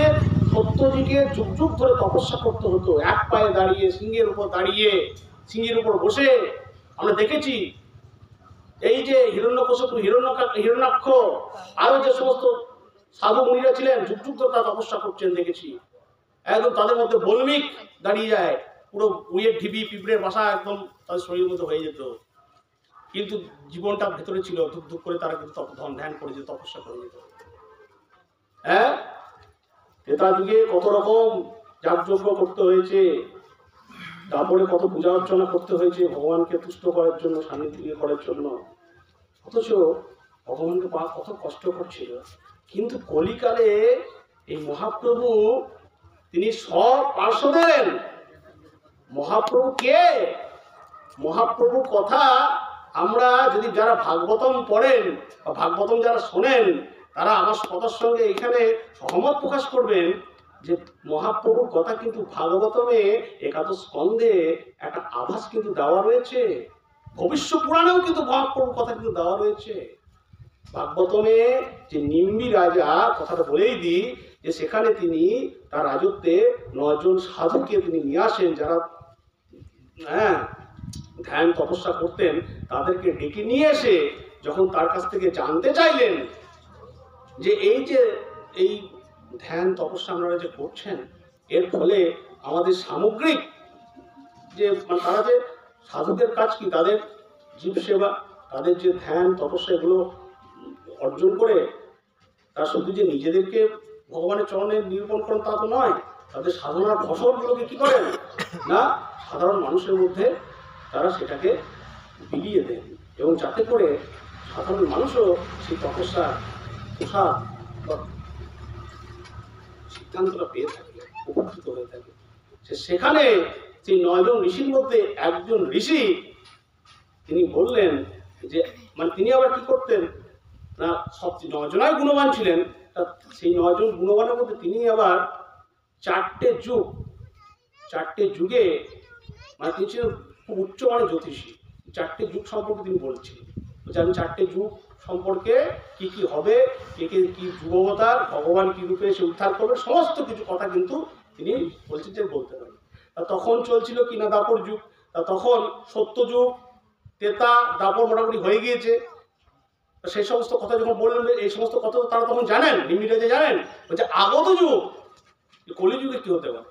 সত্যযুগে যুগ যুগ ধরে তপস্যা করতে হতো, এক পায়ে দাঁড়িয়ে, সিংহের উপর দাঁড়িয়ে, সিংহের উপর বসে, আমরা দেখেছি এই যে হিরণ্যকশিপু, হিরণ্যাক্ষ, আরো যে সমস্ত সাধু মুনিরা ছিলেন, যুগ যুগ ধরে তারা তপস্যা করছেন দেখেছি। একদম তাদের মধ্যে বল্মিক দাঁড়িয়ে যায়, পুরো উইয়ের ঢিবি পিঁপড়ের বাসা একদম তাদের শরীরের মধ্যে হয়ে যেত, কিন্তু জীবনটা ভেতরে ছিল, ধুক ধুক করে তারা কিন্তু ধ্যান করে যেত, তপস্যা করে যেত। হ্যাঁ, ত্রেতা যুগে কত রকম যাগযজ্ঞ করতে হয়েছে, তারপরে কত পূজা অর্চনা করতে হয়েছে ভগবানকে তুষ্ট করার জন্য, সান্নিধ্য করার জন্য, অথচ ভগবানকে পাওয়া কত কষ্টকর ছিল। কিন্তু কলিকালে এই মহাপ্রভু তিনি সব পার্শ্ব দেন। মহাপ্রভু কে? মহাপ্রভুর কথা আমরা যদি যারা ভাগবতম পড়েন বা ভাগবতম যারা শোনেন, তারা আমার কথার সঙ্গে এখানে সহমত প্রকাশ করবেন যে মহাপ্রভুর কথা কিন্তু ভাগবতমে একাদশ স্কন্ধে একটা আভাস কিন্তু দেওয়া রয়েছে, ভবিষ্য পুরাণেও কিন্তু মহাপ্রভুর কথা কিন্তু দেওয়া রয়েছে। ভাগবতমে যে নিম্বি রাজা, কথাটা বলেই দিই, যে সেখানে তিনি তার রাজত্বে 9 জন সাধুকে তিনি নিয়ে আসেন, যারা ধ্যান তপস্যা করতেন, তাদেরকে ডেকে নিয়ে এসে যখন তার কাছ থেকে জানতে চাইলেন যে এই যে এই ধ্যান তপস্যা আপনারা যে করছেন, এর ফলে আমাদের সামগ্রিক যে তারা যে সাধুদের কাজ কি, তাদের জীব সেবা, তাদের যে ধ্যান তপস্যা এগুলো অর্জন করে তারা শুধু যে নিজেদেরকে ভগবানের চরণে নিরূপণ করেন তা তো নয়, তাদের সাধনার ফসলগুলোকে কি করেন না, সাধারণ মানুষের মধ্যে তারা সেটাকে বিলিয়ে দেন, এবং যাতে করে সাধারণ মানুষও সেই তপস্যা প্রসাদ বা সিদ্ধান্তটা পেয়ে থাকে, উপকৃত হয়ে থাকে। সেখানে সেই 9 জন ঋষির মধ্যে একজন ঋষি তিনি বললেন যে, মানে তিনি আবার কি করতেন না, সব 9 জনাই গুণবান ছিলেন, সেই 9 জন গুণবানের মধ্যে তিনি আবার 4টে যুগে, মানে তিনি ছিলেন খুব উচ্চমানের জ্যোতিষী। 4টে যুগ সম্পর্কে তিনি বলছিলেন, যে আমি 4টে যুগ সম্পর্কে কি কি হবে, কে কে কি যুগবতার, ভগবান কি রূপে সে উদ্ধার করবে, সমস্ত কিছু কথা কিন্তু তিনি বলছেন যে বলতে পারেন। তখন চলছিল কিনা দাপর যুগ, তখন সত্য যুগ, ত্রেতা, দাপর মোটামুটি হয়ে গিয়েছে। সেই সমস্ত কথা যখন বললেন, এই সমস্ত কথা তো তারা তখন জানেন, নিমিরাজে জানেন, বলছে আগত যুগ, কলিযুগে কি হতে পারে।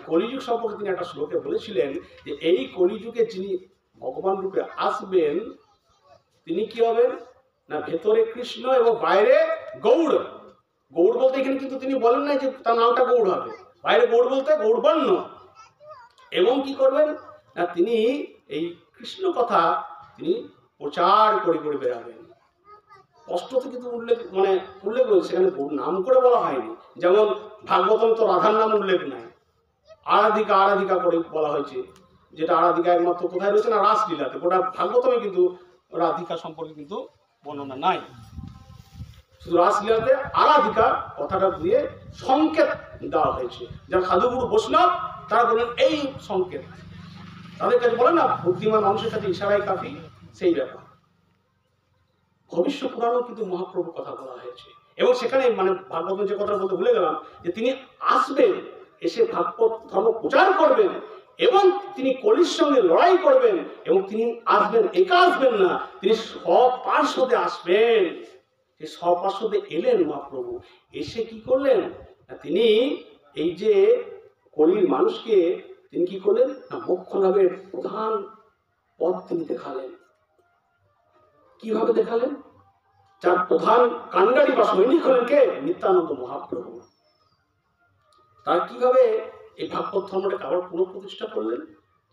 কলিযুগ সম্পর্কে তিনি একটা শ্লোকে বলেছিলেন যে এই কলিযুগে যিনি ভগবান রূপে আসবেন, তিনি কি হবেন না, ভেতরে কৃষ্ণ এবং বাইরে গৌড়। গৌড় বলতে এখানে কিন্তু তিনি বলেন নাই যে তার নামটা গৌড় হবে, বাইরে গৌড় বলতে গৌড়বর্ণ, এবং কি করবেন না, তিনি এই কৃষ্ণ কথা তিনি প্রচার করে করে বেড়াবেন। স্পষ্টত কিন্তু উল্লেখ রয়েছে, সেখানে নাম করে বলা হয়নি। যেমন ভাগবতম তো রাধার নাম উল্লেখ নাই, আরাধিকা করে বলা হয়েছে, যেটা আরাধিকা একমাত্র কোথায় রয়েছে না, রাসলীলাতে। গোটা ভাগবতমে কিন্তু রাধিকা সম্পর্কে কিন্তু বর্ণনা নাই, শুধু রাসলীলাতে আরাধিকা কথাটা দিয়ে সংকেত দেওয়া হয়েছে। যারা সাধুগুরু বৈষ্ণব তারা বলেন এই সংকেত, তাদের কাছে বলে না বুদ্ধিমান মানুষের কাছে ইশারাই কাফি, সেই ব্যাপার। ভবিষ্য পুরাণেও কিন্তু মহাপ্রভুর কথা বলা হয়েছে, এবং সেখানে ভাগবত যে কথা বলতে ভুলে গেলাম, যে তিনি আসবেন, এসে ভাগবত ধর্ম প্রচার করবেন, এবং তিনি কলির সঙ্গে লড়াই করবেন, এবং তিনি আসবেন একা আসবেন না, তিনি সপার্শ্বদে আসবেন। সেই সপার্শ্বদে এলেন মহাপ্রভু, এসে কি করলেন না, তিনি এই যে কলির মানুষকে তিনি কি করলেন না, মোক্ষ লাভের প্রধান পথ তিনি দেখালেন। কিভাবে দেখালেন? যার প্রধান কাণ্ডারি বা সৈনিক হলেন কে? নিত্যানন্দ মহাপ্রভু। তার কিভাবে এই ভাগবত ধর্মটাকে আবার পুনঃপ্রতিষ্ঠা করলেন,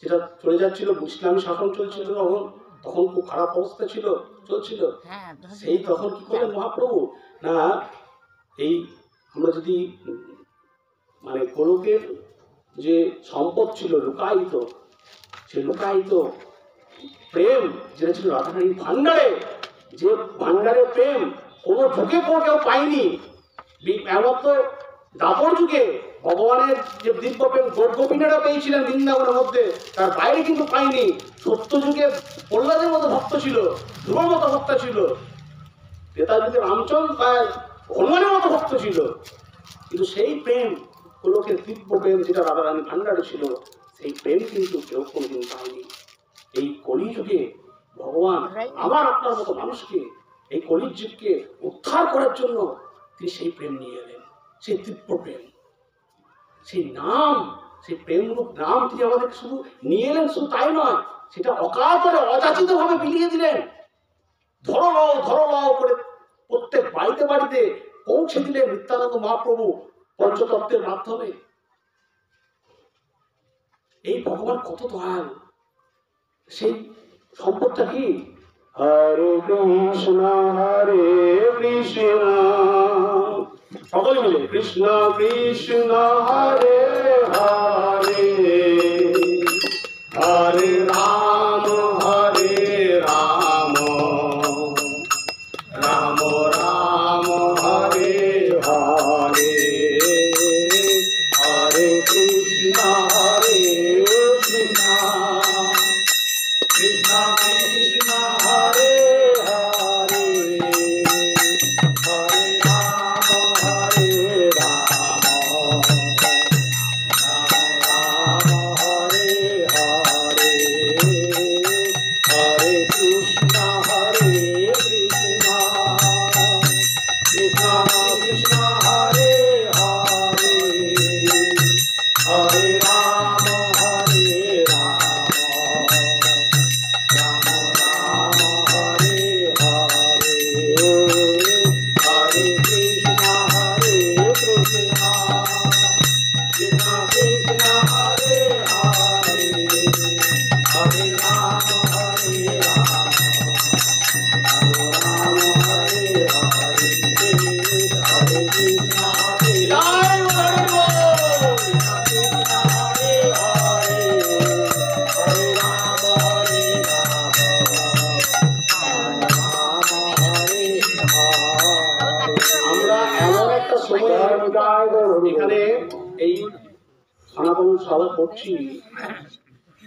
যেটা চলে যাচ্ছিল, ইসলামী শাসন চলছিল তখন, তখন খুব খারাপ অবস্থা ছিল, চলছিল। সেই তখন কি করলেন মহাপ্রভু, না এই আমরা যদি মানে গোলকের যে সম্পদ ছিল লুকায়িত, সে লুকায়িত প্রেম যেটা ছিল রাধারানীর ভান্ডারে, যে ভান্ডারের প্রেম কোনো যুগে কোনো কেউ পায়নি। একমাত্র দাপর যুগে ভগবানের যে দিব্য প্রেম গোপীনারা পেয়েছিলেন বৃন্দাবনের মধ্যে, তার বাইরে কিন্তু পায়নি। সত্য যুগে প্রহ্লাদের মতো ভক্ত ছিল, ধ্রুবর মতো ভক্ত ছিল, ক্রেতা যুগে রামচন্দ্র বা হনুমানের মতো ভক্ত ছিল, কিন্তু সেই প্রেম গোলকের দিব্য প্রেম যেটা রাধারানীর ভান্ডারে ছিল, সেই প্রেম কিন্তু কেউ কোনোদিন পায়নি। এই কলিযুগে ভগবান আমার আপনার মতো মানুষকে, এই কলিযুগকে উদ্ধার করার জন্য তিনি সেই প্রেম নিয়ে এলেন, সেই দিব্য প্রেম, সেই নাম, সেই প্রেমরূপ নাম তিনি আমাদের শুধু নিয়ে এলেন। শুধু তাই নয়, সেটা অকাতরে অযাচিত ভাবে বিলিয়ে দিলেন। ধরো লও করে প্রত্যেক বাড়িতে বাড়িতে পৌঁছে দিলেন নিত্যানন্দ মহাপ্রভু পঞ্চতত্ত্বের মাধ্যমে। এই ভগবান কত দয়াল, সেই সম্পদটা কি? হরে কৃষ্ণ সকলে মিলে কৃষ্ণ কৃষ্ণ হরে হরে, হরে রাম রাম রাম হরে হরে, হরে কৃষ্ণ কৃষ্ণ কৃষ্ণ হরে হরে, হরে রাম রাম হরে হরে, হরে কৃষ্ণ কৃষ্ণ কৃষ্ণ হরে হরে, হরে রাম রাম হরে হরে, হরে কৃষ্ণ কৃষ্ণ কৃষ্ণ হরে হরে, হরে রাম রাম হরে হরে, হরে কৃষ্ণ আমরা এমন একটা সময় এখানে এই সনাতন সভা করছি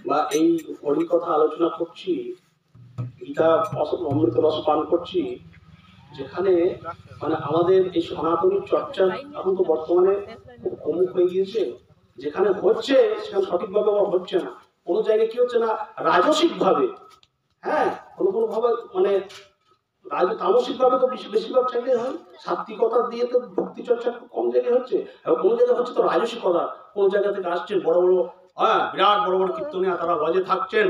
বা এই হরি কথা আলোচনা করছি, গীতা অমৃত রস পান করছি, যেখানে মানে আমাদের এই সনাতনী চর্চা এখন তো বর্তমানে খুব কমুক হয়ে গিয়েছে। যেখানে হচ্ছে সেখানে সঠিকভাবে আবার হচ্ছে না। কোনো জায়গায় কি হচ্ছে না, রাজসিক ভাবে, হ্যাঁ কোনো ভাবে মানে তামসিক ভাবে তো বেশিরভাগ জায়গায় হয়, সাত্বিকতা দিয়ে তো ভক্তি চর্চা কম জায়গায় হচ্ছে। এবং কোনো জায়গায় হচ্ছে তো রাজসিকতা, কোনো জায়গা থেকে আসছেন বড় বড় বিরাট বড় বড় কীর্তনিয়া, তারা লজে থাকছেন,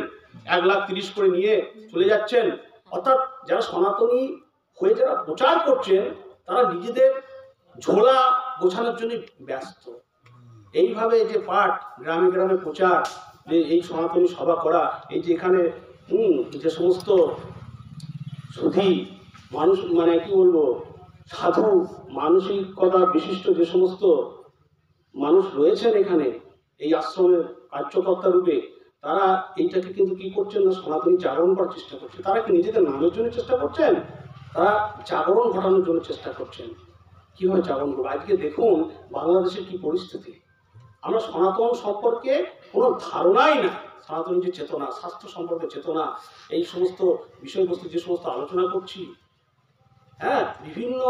1,30,000 করে নিয়ে চলে যাচ্ছেন। অর্থাৎ যারা সনাতনী হয়ে যারা প্রচার করছেন, তারা নিজেদের ঝোলা গোছানোর জন্য ব্যস্ত। এইভাবে যে পাঠ গ্রামে গ্রামে প্রচার, যে এই সনাতনী সভা করা, এই যে এখানে যে সমস্ত সুধী মানুষ, মানে কি বলবো, সাধু মানসিকতা বিশিষ্ট যে সমস্ত মানুষ রয়েছেন এখানে এই আশ্রমের কার্যকর্তা রূপে, তারা এইটাকে কিন্তু কি করছেন না, সনাতনী জাগরণ করার চেষ্টা করছে। তারা কি নিজেদের নামের জন্য চেষ্টা করছেন, তারা জাগরণ ঘটানোর জন্য চেষ্টা করছেন। কিভাবে জাগরণ করবো? আজকে দেখুন বাংলাদেশের কি পরিস্থিতি। আমরা সনাতন সম্পর্কে কোনো ধারণাই না, সনাতনী যে চেতনা, স্বাস্থ্য সম্পর্কে চেতনা, এই সমস্ত বিষয়বস্তু যে সমস্ত আলোচনা করছি, হ্যাঁ বিভিন্ন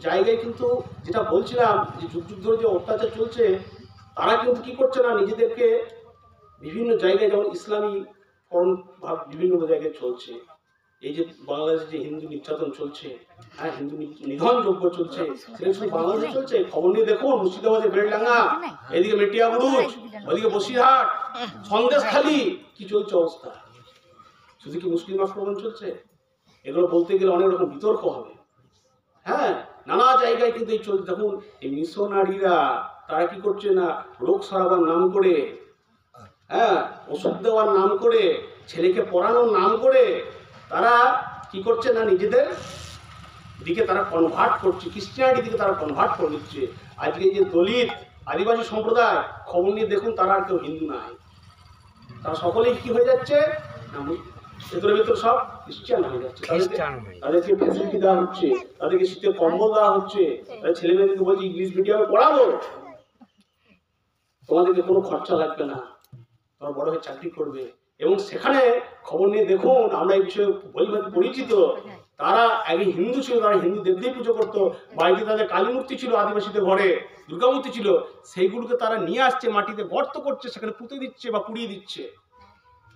জায়গায় কিন্তু যেটা বলছিলাম যে যুগ যুগ ধরে যে অত্যাচার চলছে, তারা কিন্তু কি করছে না, নিজেদেরকে বিভিন্ন জায়গায় যেমন ইসলামীকরণ ভাব বিভিন্ন জায়গায় চলছে। এই যে বাংলাদেশে যে হিন্দু নির্যাতন চলছে, হ্যাঁ হিন্দু নিধন যজ্ঞ চলছে, সেটা শুধু বাংলাদেশে চলছে। খবর নিয়ে দেখুন, মুর্শিদাবাদে বেলডাঙ্গা, এদিকে মেটিয়াবুরুজ, ওদিকে বসিরহাট, সন্দেশখালী, কি চলছে অবস্থা। শুধু কি মুসলিম আক্রমণ চলছে? এগুলো বলতে গেলে অনেক রকম বিতর্ক হবে। হ্যাঁ নানা জায়গায় কিন্তু এই চলছে। দেখুন এই মিশনারিরা তারা কি করছে না, রোগ সারাবার নাম করে, হ্যাঁ ওষুধ দেওয়ার নাম করে, ছেলেকে পড়ানোর নাম করে তারা কি করছে না নিজেদের দিকে তারা কনভার্ট করছে, ক্রিশ্চিয়ানিটির দিকে তারা কনভার্ট করে দিচ্ছে। আজকে এই যে দলিত আদিবাসী সম্প্রদায়, খবর নিয়ে দেখুন তারা আর কেউ হিন্দু নাই, তারা সকলেই কি হয়ে যাচ্ছে না ভেতরে ভেতরে সব খ্রিস্টান হয়ে যাচ্ছে। তাদেরকে ফ্যাসিলিটি দেওয়া হচ্ছে, তাদেরকে শীতের কম্বল দেওয়া হচ্ছে, তাদের ছেলে মেয়েদেরকে বলছে ইংলিশ মিডিয়ামে পড়াবো, তোমাদেরকে কোনো খরচা লাগবে না, তোমরা বড় হয়ে চাকরি করবে। এবং সেখানে খবর নিয়ে দেখুন, আমরা এই বিষয়ে বইভাবে পরিচিত, তারা আগে হিন্দু ছিল, তারা হিন্দু দেবদেবী পুজো করতো, বাড়িতে তাদের কালী মূর্তি ছিল, আদিবাসীদের ঘরে দুর্গা মূর্তি ছিল, সেইগুলোকে তারা নিয়ে আসছে, মাটিতে গর্ত করছে, সেখানে পুঁতে দিচ্ছে বা পুড়িয়ে দিচ্ছে,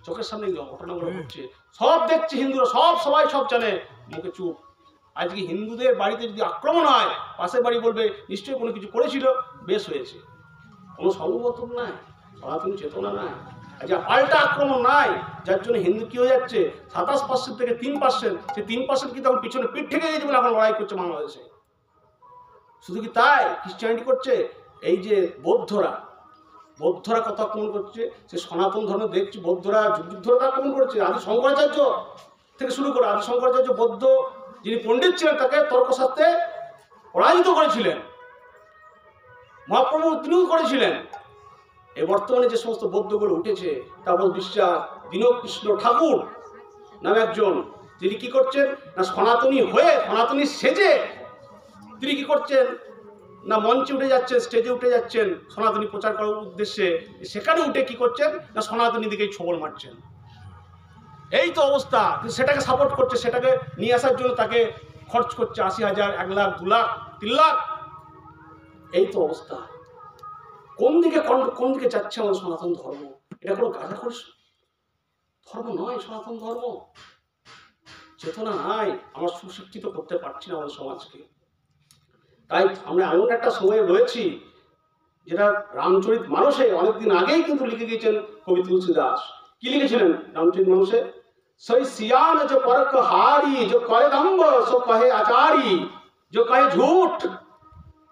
চোখের সামনে ঘটনাগুলো হচ্ছে, সব দেখছে হিন্দুরা, সবাই সব জানে, মুখে চুপ। আজকে হিন্দুদের বাড়িতে যদি আক্রমণ হয়, পাশের বাড়ি বলবে নিশ্চয়ই কোনো কিছু করেছিল, বেশ হয়েছে। কোনো সর্বপ্রথম নাই, সনাতন চেতনা নাই, আজকে পাল্টা আক্রমণ নাই, যার জন্য হিন্দু কি হয়ে যাচ্ছে 27% থেকে 3%, সেই 3% কি তখন পিছনে পিঠ থেকে গেছে বলে এখন লড়াই করছে বাংলাদেশে। শুধু কি তাই, খ্রিস্টানিটি করছে, এই যে বৌদ্ধরা কত আক্রমণ করছে, সে সনাতন ধর্ম দেখছি, বৌদ্ধরা যুগ যুগ ধরে আক্রমণ করছে। আদি শঙ্করাচার্য থেকে শুরু করে, আদি শঙ্করাচার্য বৌদ্ধ যিনি পণ্ডিত ছিলেন তাকে তর্কশাস্ত্রে পরাজিত করেছিলেন, মহাপ্রভু তিনিও করেছিলেন। এই বর্তমানে যে সমস্ত বৌদ্ধগুলো উঠেছে, তাপস বিশ্বাস, দীনকৃষ্ণ ঠাকুর নামে একজন, তিনি কি করছেন না সনাতনী হয়ে, সনাতনী সেজে তিনি কি করছেন না মঞ্চে উঠে যাচ্ছেন, স্টেজে উঠে যাচ্ছেন সনাতনী প্রচার করার উদ্দেশ্যে, সেখানে উঠে কি করছেন না সনাতনী দিকেই ছবল মারছেন। এই তো অবস্থা, সেটাকে সাপোর্ট করছে, সেটাকে নিয়ে আসার জন্য তাকে খরচ করছে 80,000, 1 লাখ, 2 লাখ, 3 লাখ। এই তো অবস্থা। কোন দিকে যাচ্ছে আমাদের সনাতন ধর্ম? এটা কোনো গাঁজাখোর ধর্ম নয়, সনাতন ধর্ম চেতনা নাই, আমরা সুশিক্ষিত করতে পারছি না আমাদের সমাজকে। তাই আমরা এমন একটা সময়ে রয়েছি, যেটা রামচরিত মানসে অনেকদিন আগেই কিন্তু লিখে গিয়েছেন কবি তুলসীদাস। কি লিখেছিলেন রামচরিত মানসে? সেই সিয়ান जो परक हारी, जो करे दम्ब सो कहे आचारी, जो कहे झूठ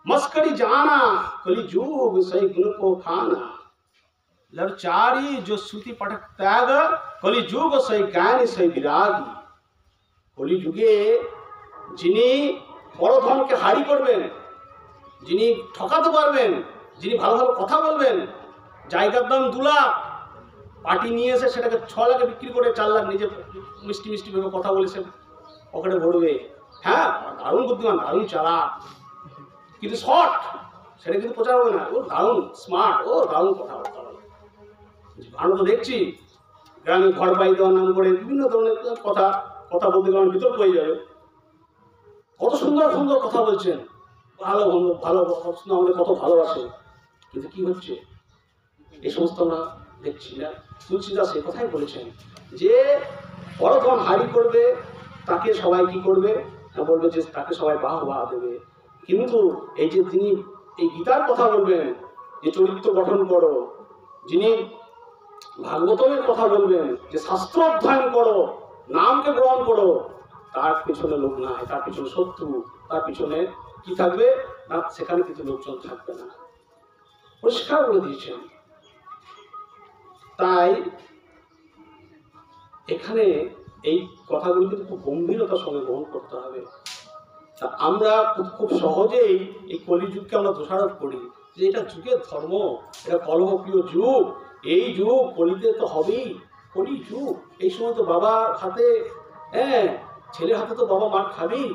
मस्करी जाना, कली जुग सही गुण को खाना, लरचारी जो श्रुति पटक त्याग, कली जुग सही ज्ञानी सही विरागी। कली जुगे যিনি পরধনকে হারি করবেন, যিনি ঠকাতে পারবেন, যিনি ভালো ভালো কথা বলবেন, জায়গার দাম 2 লাখ, পার্টি নিয়ে এসে সেটাকে 6 লাখে বিক্রি করে 4 লাখ নিজে মিষ্টি মিষ্টি ভেবে কথা বলে সে পকেটে ভরবে। হ্যাঁ, দারুণ বুদ্ধিমান, দারুণ চালাক, কিন্তু শর্ট, সেটা কিন্তু প্রচার হবে না। ও দারুণ স্মার্ট, ও দারুণ কথাবার্তা বলে। আমরা তো দেখছি গ্রামে ঘর বাড়ি দেওয়ার নাম করে বিভিন্ন ধরনের কথা বলতে গেলে বিতর্ক হয়ে যাবে। কত সুন্দর সুন্দর কথা বলছেন, ভালো আমাদের কত ভালোবাসে, কিন্তু কি হচ্ছে এই সমস্ত আমরা দেখছি না। তুলসীদাস এই কথাই বলেছেন যে পরধন হারি করবে তাকে সবাই কি করবে, বলবে যে তাকে সবাই বাহ দেবে। কিন্তু এই যে তিনি এই গীতার কথা বলবেন, যে চরিত্র গঠন করো, যিনি ভাগবতমের কথা বলবেন, যে শাস্ত্র অধ্যয়ন করো, নামকে গ্রহণ করো, তার পিছনে লোক নাই, তার পিছনে শত্রু, তার পিছনে কি থাকবে না, সেখানে কিন্তু লোকজন থাকবে না, পরিষ্কার বলে দিয়েছেন। তাই এখানে এই কথাগুলো কিন্তু খুব গম্ভীরতার সঙ্গে গ্রহণ করতে হবে। তা আমরা খুব সহজেই এই কলিযুগকে আমরা দোষারোপ করি যে এটা যুগের ধর্ম, এটা কলহপ্রিয় যুগ, এই যুগ কলিতে তো হবেই, কলি যুগ, এই সময় তো বাবার হাতে, হ্যাঁ ছেলের হাতে তো বাবা মার খাবেই,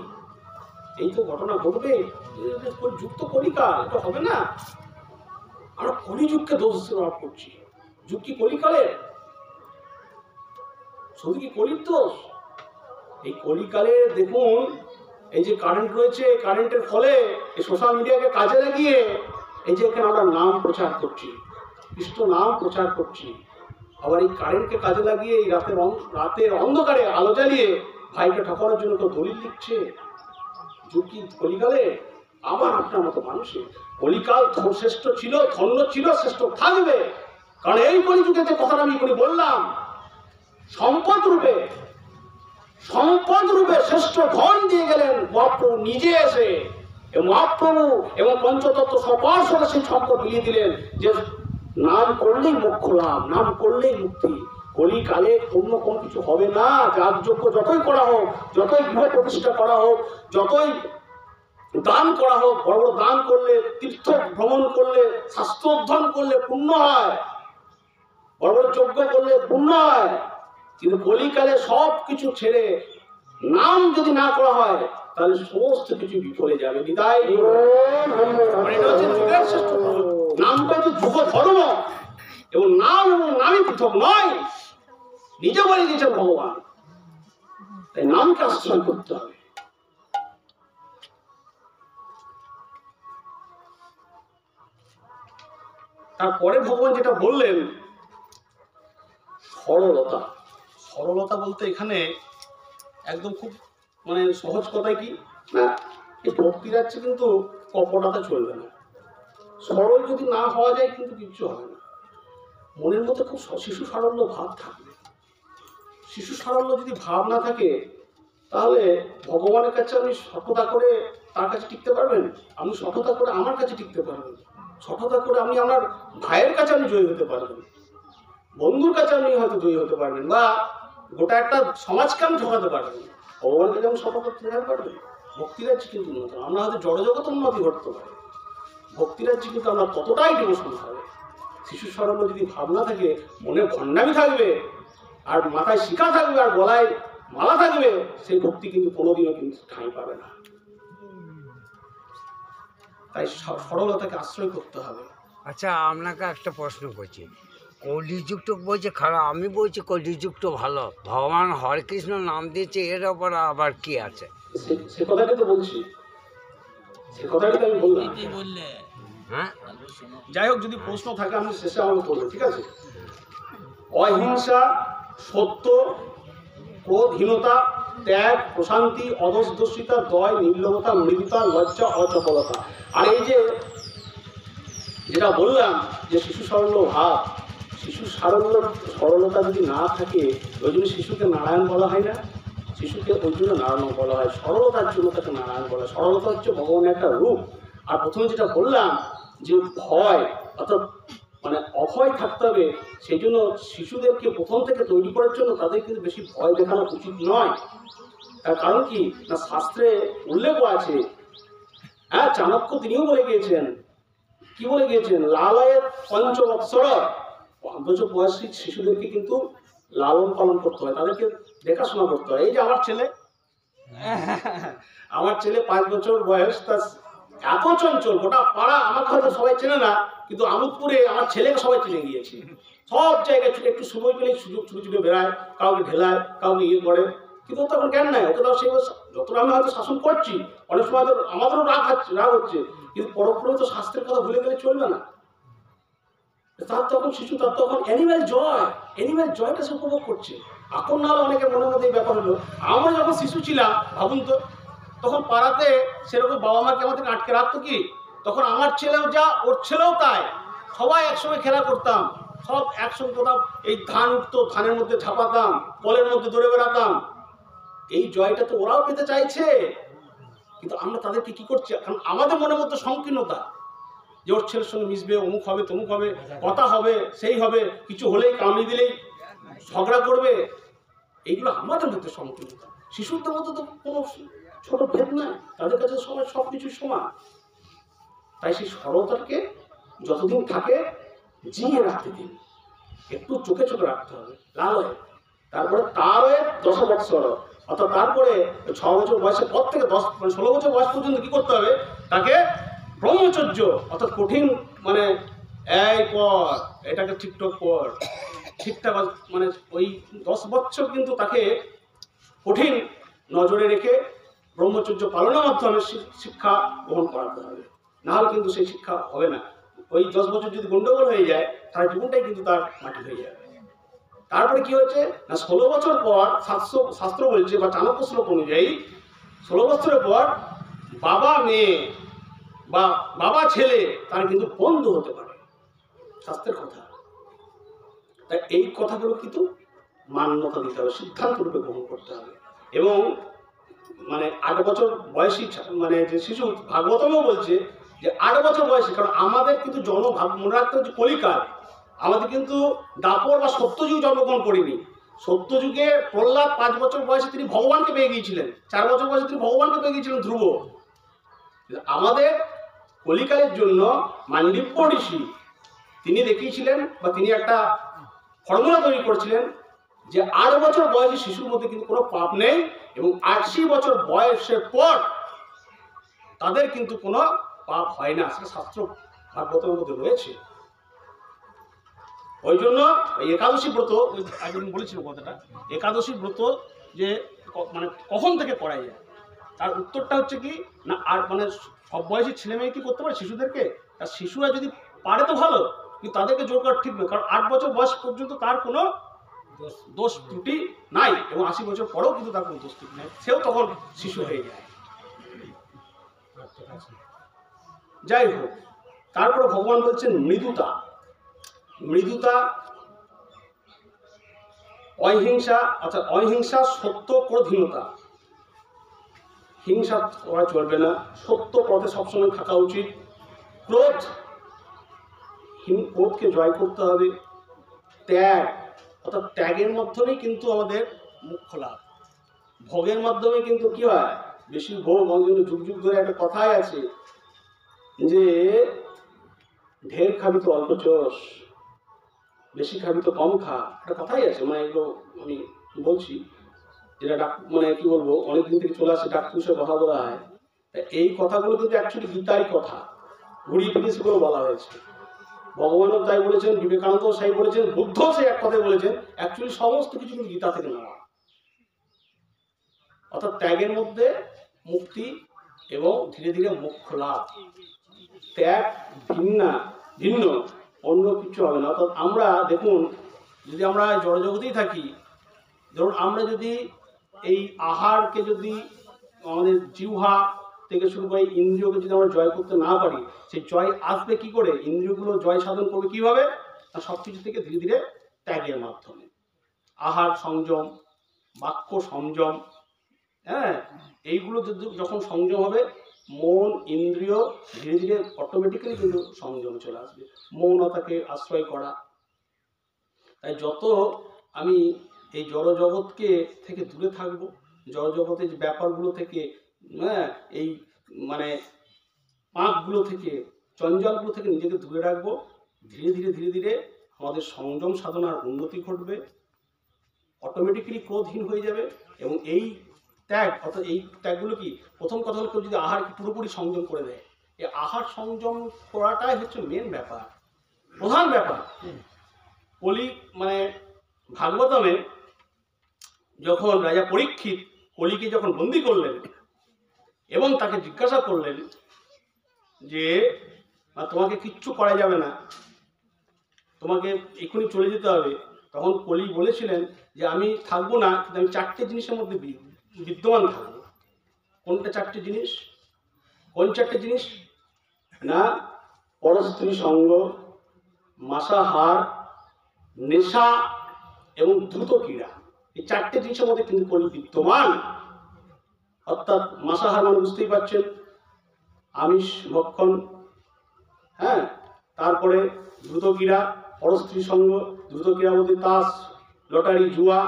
এই তো ঘটনা ঘটবে, যুগ তো কলিকাল, এটা হবে না। আমরা কলিযুগকে দোষ আরোপ করছি। যুগ কি কলিকালের? শুধু কি কলির দোষ? এই কলিকালে দেখুন, এই যে কারেন্ট রয়েছে, কারেন্টের ফলে এই সোশ্যাল মিডিয়াকে কাজে লাগিয়ে এই যে এখানে আমরা নাম প্রচার করছি, কৃষ্ণ নাম প্রচার করছি, আবার এই কারেন্টকে কাজে লাগিয়ে এই রাতের অন্ধকারে আলো জ্বালিয়ে ভাইকে ঠকানোর জন্য কেউ দলিল লিখছে। যুগ কি কলিকালে? আবার আপনার মতো মানুষের কলিকাল শ্রেষ্ঠ ছিল, ধন্য ছিল, শ্রেষ্ঠ থাকবে। কারণ এই কলিযুগে যে কথাটা আমি বললাম, সম্পদ রূপে শ্রেষ্ঠ ধন দিয়ে গেলেন মহাপ্রভু নিজে এসে। মহাপ্রভু এবং পঞ্চতত্ত্ব সপার্শ্বরে সেই সম্পদ মিলিয়ে দিলেন যে নাম করলেই মোক্ষ লাভ, নাম করলেই মুক্তি। কলিকালে কোনো কিছু হবে না। যাগযজ্ঞ যতই করা হোক, যতই গৃহ প্রতিষ্ঠা করা হোক, যতই দান করা হোক, বড় বড় দান করলে, তীর্থ ভ্রমণ করলে, শাস্ত্র অধ্যয়ন করলে পুণ্য হয়, বড় বড় যজ্ঞ করলে পুণ্য হয়, কিন্তু কলিকালে সব কিছু ছেড়ে নাম যদি না করা হয় তাহলে সমস্ত কিছু বিফলে যাবে। বিদায় নামটা হচ্ছে যুগ ধর্ম, এবং নাম এবং নামই পৃথক নয়, নিজে বলে দিয়েছেন ভগবান। তাই নামকে আশ্রয় করতে হবে। তারপরে ভগবান যেটা বললেন, সরলতা। সরলতা বলতে এখানে একদম খুব মানে সহজ কথায় কি না, এই ভক্তি যাচ্ছে কিন্তু কপটতা চলবে না। সরল যদি না হওয়া যায় কিন্তু কিচ্ছু হবে না। মনের মধ্যে খুব শিশু সারল্য ভাব থাকবে। শিশু সারল্য যদি ভাব না থাকে তাহলে ভগবানের কাছে আপনি সততা করে তার কাছে টিকতে পারবেন, আপনি সততা করে আমার কাছে টিকতে পারবেন, সততা করে আপনি আমার ভাইয়ের কাছে আপনি জয়ী হতে পারবেন, বন্ধুর কাছে আপনি হয়তো জয়ী হতে পারবেন, বা গোটা একটা সমাজকে আমি ঠকাতে পারবেন। ভগবানকে যেমন সততা ঠেকাতে পারবেন। ভক্তিরাজ্যে কিন্তু উন্নত, আমরা হয়তো জড়জগৎ উন্নতি ঘটতে পারে, ভক্তিরাজ্যে কিন্তু আমরা ততটাই ডিভোশন হবে। শিশু সারল্য যদি ভাবনা থাকে, মনে ভণ্ডামি থাকবে, আর মাথায় শিখা থাকবে, আর গলায় মালা থাকবে, সেই ভক্তি কিন্তু কোনোদিনও কিন্তু ঠাঁই পাবে না। তাই সরলতাকে আশ্রয় করতে হবে। আচ্ছা, আপনাকে একটা প্রশ্ন করছি, কলিযুক্ত বলছে খারাপ, আমি বলছি কলিযুক্ত ভালো, ভগবান হরে কৃষ্ণ নাম দিয়েছে, এর ওপর আবার কি আছে? সে কথাটা তো বলছি, সে কথাটা তো আমি বললাম। হ্যাঁ, যাই হোক, যদি প্রশ্ন থাকে আমি শেষে আমাকে বলবো, ঠিক আছে? অহিংসা, সত্য, ক্রোধহীনতা, ত্যাগ, প্রশান্তি, অদোষদর্শিতা, দয়, নির্লভতা, মৃদুতা, লজ্জা, অচপলতা। আর এই যে যেটা বললাম যে শিশু সারল্য ভাব, শিশু সরলতা যদি না থাকে, ওই জন্য শিশুকে নারায়ণ বলা হয় না, শিশুকে ওই জন্য নারায়ণ বলা হয়, সরলতার জন্য তাকে নারায়ণ বলা হয়। সরলতা হচ্ছে ভগবানের একটা রূপ। আর প্রথমে যেটা বললাম যে ভয়, অর্থাৎ মানে অভয় থাকতে হবে, সেই জন্য শিশুদেরকে প্রথম থেকে তৈরি করার জন্য তাদের কিন্তু বেশি ভয় দেখানো উচিত নয়। তার কারণ কি না, শাস্ত্রে উল্লেখ আছে, হ্যাঁ, চাণক্য তিনিও বলে গিয়েছেন, কি বলে গিয়েছেন, লালয়ের পঞ্চবৎসর, 5 বছর বয়সী শিশুদেরকে কিন্তু লালন পালন করতে হয়, তাদেরকে দেখাশোনা করতে হয়। এই যে আমার ছেলে 5 বছর বয়স, তার এত চঞ্চল, গোটা পাড়া, আমাকে হয়তো সবাই চেনে না, কিন্তু আমোদপুরে আমার ছেলেকে সবাই চিনে গিয়েছে। সব জায়গায় একটু সময় পেলে ছুটে ছুটে বেড়ায়, কাউকে ঢেলায়, কাউকে ইয়ে করে, কিন্তু ও তখন জ্ঞান নাই, ওকে তো সেই যতটা আমি হয়তো শাসন করছি, অনেক সময় তো আমাদেরও রাগ হচ্ছে, কিন্তু পরোক্ষণে তো শাস্ত্রের কথা ভুলে গেলে চলবে না। তার তখন শিশু, তার তখন অ্যানিম্যাল জয়টা সে উপভোগ করছে। এখন না হলে অনেকের মনের মধ্যে এই ব্যাপার হলো, আমরা যখন শিশু ছিলাম, ভাবুন তো, তখন পাড়াতে সেরকম বাবা মাকে আমাদেরকে আটকে রাখতো কি, তখন আমার ছেলেও যা, ওর ছেলেও তাই, সবাই একসঙ্গে খেলা করতাম, সব একসঙ্গে কোথাও এই ধান উঠতো, ধানের মধ্যে ঝাঁপাতাম, কলের মধ্যে দৌড়ে বেড়াতাম। এই জয়টা তো ওরাও পেতে চাইছে, কিন্তু আমরা তাদেরকে কি করছি, কারণ আমাদের মনের মধ্যে সংকীর্ণতা, যে ওর ছেলের সঙ্গে মিশবে, অমুক হবে, তমুক হবে, কথা হবে, সেই হবে, কিছু হলেই কামড়ি দিলেই ঝগড়া করবে, এইগুলো আমাদের মধ্যে সংকীর্ণতা। শিশুদের মধ্যে তো কোনো ছোট ভেদ নাই, তাদের কাছে সবাই সব কিছু সমান। তাই সেই সরলতাকে যতদিন থাকে জিয়ে রাখতে দিন, একটু চোখে চোখে রাখতে হবে, লালয়। তারপরে তারও 10 বৎসর, অর্থাৎ তারপরে 6 বছর বয়সের পর থেকে 16 বছর বয়স পর্যন্ত কি করতে হবে, তাকে ব্রহ্মচর্য, অর্থাৎ কঠিন, মানে এই পর এটাকে ঠিকঠাক কর, ঠিকঠাক, মানে ওই 10 বছর কিন্তু তাকে কঠিন নজরে রেখে ব্রহ্মচর্য পালনের মাধ্যমে শিক্ষা গ্রহণ করাতে হবে, নাহলে কিন্তু সেই শিক্ষা হবে না। ওই 10 বছর যদি গন্ডগোল হয়ে যায়, তার জীবনটাই কিন্তু তার মাটি হয়ে যাবে। তারপরে কি হয়েছে না, 16 বছর পর শাস্ত্র বলছে, বা চাণক্য শ্লোক অনুযায়ী 16 বছরের পর বাবা মেয়ে বা বাবা ছেলে তারা কিন্তু বন্ধু হতে পারে, শাস্ত্রের কথা। তাই এই কথাগুলো কিন্তু মান্যতা দিতে হবে, সিদ্ধান্ত রূপে গ্রহণ করতে হবে। এবং মানে 8 বছর বয়সী মানে যে শিশু, ভাগবতমও বলছে যে 8 বছর বয়সী, কারণ আমাদের কিন্তু মনে রাখতে হচ্ছে কলিকাল, আমাদের কিন্তু দাপর বা সত্যযুগ জন্মগ্রহণ করিনি। সত্যযুগে প্রহ্লাদ 5 বছর বয়সে তিনি ভগবানকে পেয়ে গিয়েছিলেন, 4 বছর বয়সে তিনি ভগবানকে পেয়ে গিয়েছিলেন ধ্রুব। আমাদের কলিকালের জন্য মান্ডিব্য ঋষি তিনি দেখিয়েছিলেন বা তিনি একটা ফর্মুলা তৈরি করেছিলেন যে 8 বছর বয়সী শিশুর মধ্যে কিন্তু কোনো পাপ নেই এবং 80 বছর বয়সের পর তাদের কিন্তু কোনো পাপ হয় না। সেটা শাস্ত্র ভাগবতের মধ্যে রয়েছে। ওই জন্য ওই একাদশী ব্রত, একদিন বলেছিল কথাটা, একাদশী ব্রত যে মানে কখন থেকে করা যায়, তার উত্তরটা হচ্ছে কি না, আর মানে সব বয়সী ছেলে মেয়ে কি করতে পারে শিশুদেরকে, আর শিশুরা যদি পারে তো ভালো, কিন্তু তাদেরকে জোর করা ঠিক নয়। কারণ 8 বছর বয়স পর্যন্ত তার কোনো দোষ ত্রুটি নাই এবং 80 বছর পরেও কিন্তু তার কোনো দোষ ত্রুটি নাই, সেও তখন শিশু হয়ে যায়। যাই হোক, তারপরে ভগবান বলছেন মৃদুতা। মৃদুতা, অহিংসা, অর্থাৎ অহিংসা, সত্য, ক্রোধহীনতা। হিংসা করা চলবে না, সত্য পথে সবসময় থাকা উচিত। ক্রোধকে জয় করতে হবে। ত্যাগ, অর্থাৎ ত্যাগের মাধ্যমেই কিন্তু আমাদের মুখ্য লাভ। ভোগের মাধ্যমে কিন্তু কি হয়, বেশি ভোগ, আমাদের যুগ যুগ ধরে একটা কথাই আছে যে ঢের খাবি তো অল্প চোষ, বেশি খাবি তো কম খা, একটা কথাই আছে। মানে এগুলো আমি বলছি যেটা মানে কি বলবো, অনেকদিন থেকে চলে আসে ডাক্তার কথা বলা হয়। এই কথাগুলো কিন্তু অ্যাকচুয়ালি গীতারই কথা, ঘুরিয়ে ফিরিয়ে সেগুলো বলা হয়েছে। ভগবানও তাই বলেছেন, বিবেকানন্দ সাই বলেছেন, বুদ্ধ সেই এক কথাই বলেছেন। অ্যাকচুয়ালি সমস্ত কিছু কিন্তু গীতা থেকে নেওয়া। অর্থাৎ ত্যাগের মধ্যে মুক্তি এবং ধীরে ধীরে মোক্ষ লাভ। ত্যাগ ভিন্ন অন্য কিছু হবে না। অর্থাৎ আমরা দেখুন, যদি আমরা জড়জগতেই থাকি, ধরুন আমরা যদি এই আহারকে যদি আমাদের জিহ্বা থেকে শুরু করে ইন্দ্রিয়কে যদি আমরা জয় করতে না পারি, সেই জয় আসবে কি করে, ইন্দ্রিয়গুলো জয় সাধন করবে কিভাবে, না সব কিছু থেকে ধীরে ধীরে ত্যাগের মাধ্যমে। আহার সংযম, বাক্য সংযম, হ্যাঁ, এইগুলো যখন সংযম হবে, মন ইন্দ্রিয় ধীরে ধীরে অটোমেটিক্যালি কিন্তু সংযম চলে আসবে। মৌনতাকে আশ্রয় করা। তাই যত আমি এই জড়জগৎকে থেকে দূরে থাকবো, জড়জগতের যে ব্যাপারগুলো থেকে, হ্যাঁ, এই মানে পাপগুলো থেকে, চঞ্চলগুলো থেকে নিজেকে দূরে রাখবো, ধীরে ধীরে ধীরে ধীরে আমাদের সংযম সাধনার উন্নতি ঘটবে, অটোমেটিক্যালি ক্রোধহীন হয়ে যাবে। এবং এই ত্যাগ, অর্থাৎ এই ত্যাগগুলো কি, প্রথম কথা হলো কেউ যদি আহারকে পুরোপুরি সংযম করে দেয়, এই আহার সংযম করাটাই হচ্ছে মেন ব্যাপার, প্রধান ব্যাপার। কলি মানে ভাগবতমে যখন রাজা পরীক্ষিত কলিকে যখন বন্দি করলেন এবং তাকে জিজ্ঞাসা করলেন যে তোমাকে কিচ্ছু করা যাবে না, তোমাকে এক্ষুনি চলে যেতে হবে, তখন কলি বলেছিলেন যে আমি থাকবো না, কিন্তু আমি 4টে জিনিসের মধ্যে বিদ্যমান থাকবো। কোনটা 4টে জিনিস? কোন 4টে জিনিস? না, পরস্ত্রী সঙ্গ, মাসাহার, নেশা এবং দ্রুত ক্রীড়া। এই 4টে জিনিসের মধ্যে কিন্তু কলি বিদ্যমান। অর্থাৎ মাসাহার মানে বুঝতেই পারছেন, আমিষ ভক্ষণ, হ্যাঁ, তারপরে দ্রুত ক্রীড়া, পরস্ত্রী সঙ্গ, দ্রুত ক্রীড়া বলতে তাস, লটারি, জুয়া,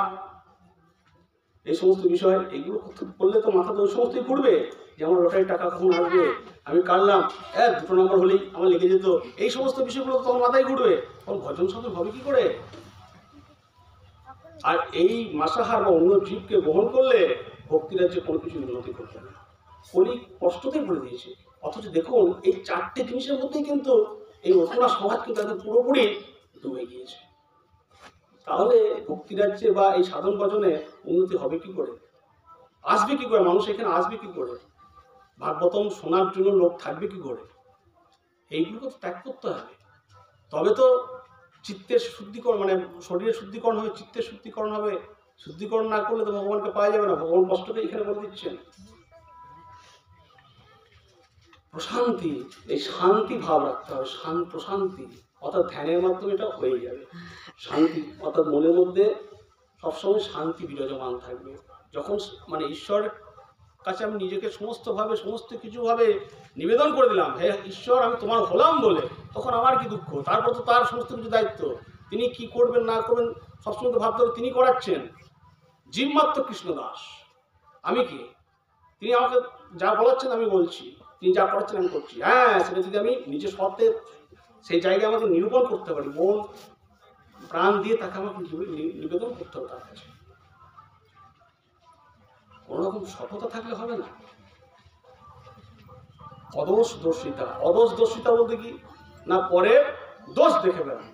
এই সমস্ত বিষয়। এগুলো করলে তো মাথাতে ওই সমস্তই ঘুরবে যে আমার লটারি টাকা কখন আসবে, আমি কাটলাম, 2 নম্বর হলেই আমার লেগে যেত, এই সমস্ত বিষয়গুলো তখন মাথায় ঘুরবে, তখন ভজন সাধন হবে কি করে? আর এই মাসাহার বা অন্য জীবকে গ্রহণ করলে ভক্তিরাজ্যে কোনো কিছু উন্নতি করবে না। কলি কষ্টতেই বলে দিয়েছে। অথচ দেখুন এই 4টে জিনিসের মধ্যেই কিন্তু এই রচনা সমাজ কিন্তু তাদের পুরোপুরি ডুবে গিয়েছে। তাহলে ভক্তিরাজ্যে বা এই সাধন ভজনে উন্নতি হবে কি করে, আসবে কি করে, মানুষ এখানে আসবে কি করে, ভাগবতম শোনার জন্য লোক থাকবে কি করে? এইগুলো তো ত্যাগ করতে হবে, তবে তো চিত্তের শুদ্ধিকরণ, মানে শরীরের শুদ্ধিকরণ হবে, চিত্তের শুদ্ধিকরণ হবে। শুদ্ধিকরণ না করলে তো ভগবানকে পাওয়া যাবে না। ভগবান কষ্টকে এখানে বলে দিচ্ছেন। প্রশান্তি, এই শান্তি ভাব রাখতে হবে, প্রশান্তি, অর্থাৎ ধ্যানের মাধ্যমে এটা হয়ে যাবে। শান্তি অর্থাৎ মনের মধ্যে সবসময় শান্তি বিরাজমান থাকবে। যখন মানে ঈশ্বরের কাছে আমি নিজেকে সমস্ত কিছুভাবে নিবেদন করে দিলাম, হে ঈশ্বর আমি তোমার হলাম বলে, তখন আমার কি দুঃখ। তারপর তো তার সমস্ত কিছু দায়িত্ব, তিনি কি করবেন না করবেন সবসময় তো ভাবতে হবে তিনি করাচ্ছেন। জীবমাত্র কৃষ্ণদাস, আমি কি? তিনি আমাকে যা বলাচ্ছেন আমি বলছি, তিনি যা করাচ্ছেন আমি করছি। হ্যাঁ, সেটা যদি আমি নিজের সত্ত্বের সেই জায়গায় আমাকে নিরূপণ করতে পারি, মন প্রাণ দিয়ে তাকে আমাকে নিবেদন করতে হবে তার কাছে। কোনোরকম সততা থাকলে হবে না। অদোষ দর্শিতা, অদোষ দর্শিতা বলতে কি না, পরের দোষ দেখে বেড়ানো।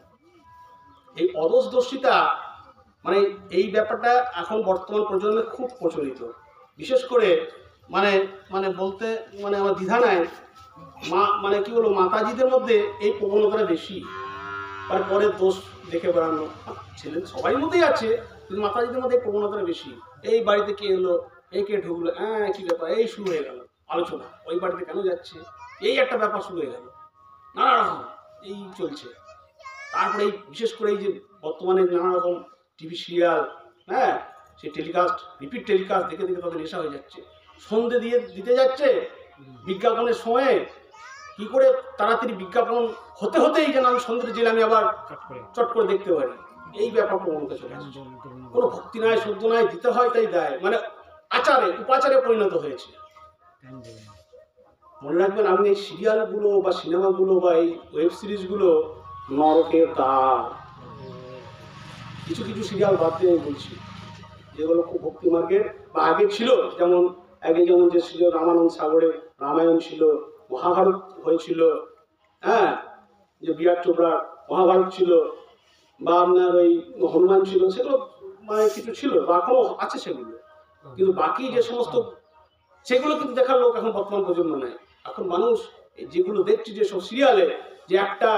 এই অদোষ দর্শিতা মানে এই ব্যাপারটা এখন বর্তমান প্রজন্মে খুব প্রচলিত। বিশেষ করে মানে মানে বলতে মানে আমার দ্বিধা নাই, মানে কি বলবো, মাতাজিদের মধ্যে এই প্রবণতাটা বেশি। তারপরে দোষ দেখে বেড়ানো ছেলে সবাই মধ্যেই আছে, কিন্তু মাতাজিদের মধ্যে এই প্রবণতাটা বেশি। এই বাড়িতে কে এলো, এই কে ঢুকলো, হ্যাঁ কী ব্যাপার, এই শুরু হয়ে গেল আলোচনা, ওই বাড়িতে কেন যাচ্ছে, এই একটা ব্যাপার শুরু হয়ে গেল, নানা রকম এই চলছে। তারপরে এই বিশেষ করে এই যে বর্তমানে নানা রকম টিভি সিরিয়াল, হ্যাঁ সেই টেলিকাস্ট, রিপিট টেলিকাস্ট দেখে দেখে তাদের নেশা হয়ে যাচ্ছে। সন্ধে দিতে যাচ্ছে বিজ্ঞাপনের সময়ে, কি করে তাড়াতাড়ি বিজ্ঞাপন হতে হতেই যেন আমি সন্ধ্যে জেলে আমি আবার চট করে দেখতে পারি, এই ব্যাপার প্রবণতা চলে আসছে। কোনো ভক্তি নাই, সদ্য নাই, দিতে হয় তাই দেয়, মানে আচারে উপাচারে পরিণত হয়েছে। মনে রাখবেন, আপনি এই সিরিয়ালগুলো বা সিনেমাগুলো বা এই ওয়েব সিরিজগুলো নরকের দ্বার। কিছু কিছু সিরিয়াল বাদ দিয়ে আমি বলছি, যেগুলো খুব ভক্তি মার্গের বা আগে ছিল, যেমন আগে যেমন যে ছিল রামানন্দ সাগরের রামায়ণ ছিল, মহাভারত হয়েছিল, হ্যাঁ যে বিরাট চোপড়ার মহাভারত ছিল, বা আপনার ওই হনুমান ছিল, সেগুলো মানে কিছু ছিল বা এখনো আছে সেগুলো। কিন্তু বাকি যে সমস্ত সেগুলো কিন্তু দেখার লোক এখন বর্তমান প্রজন্ম নেই। এখন মানুষ যেগুলো দেখছে যেসব সিরিয়ালে, যে একটা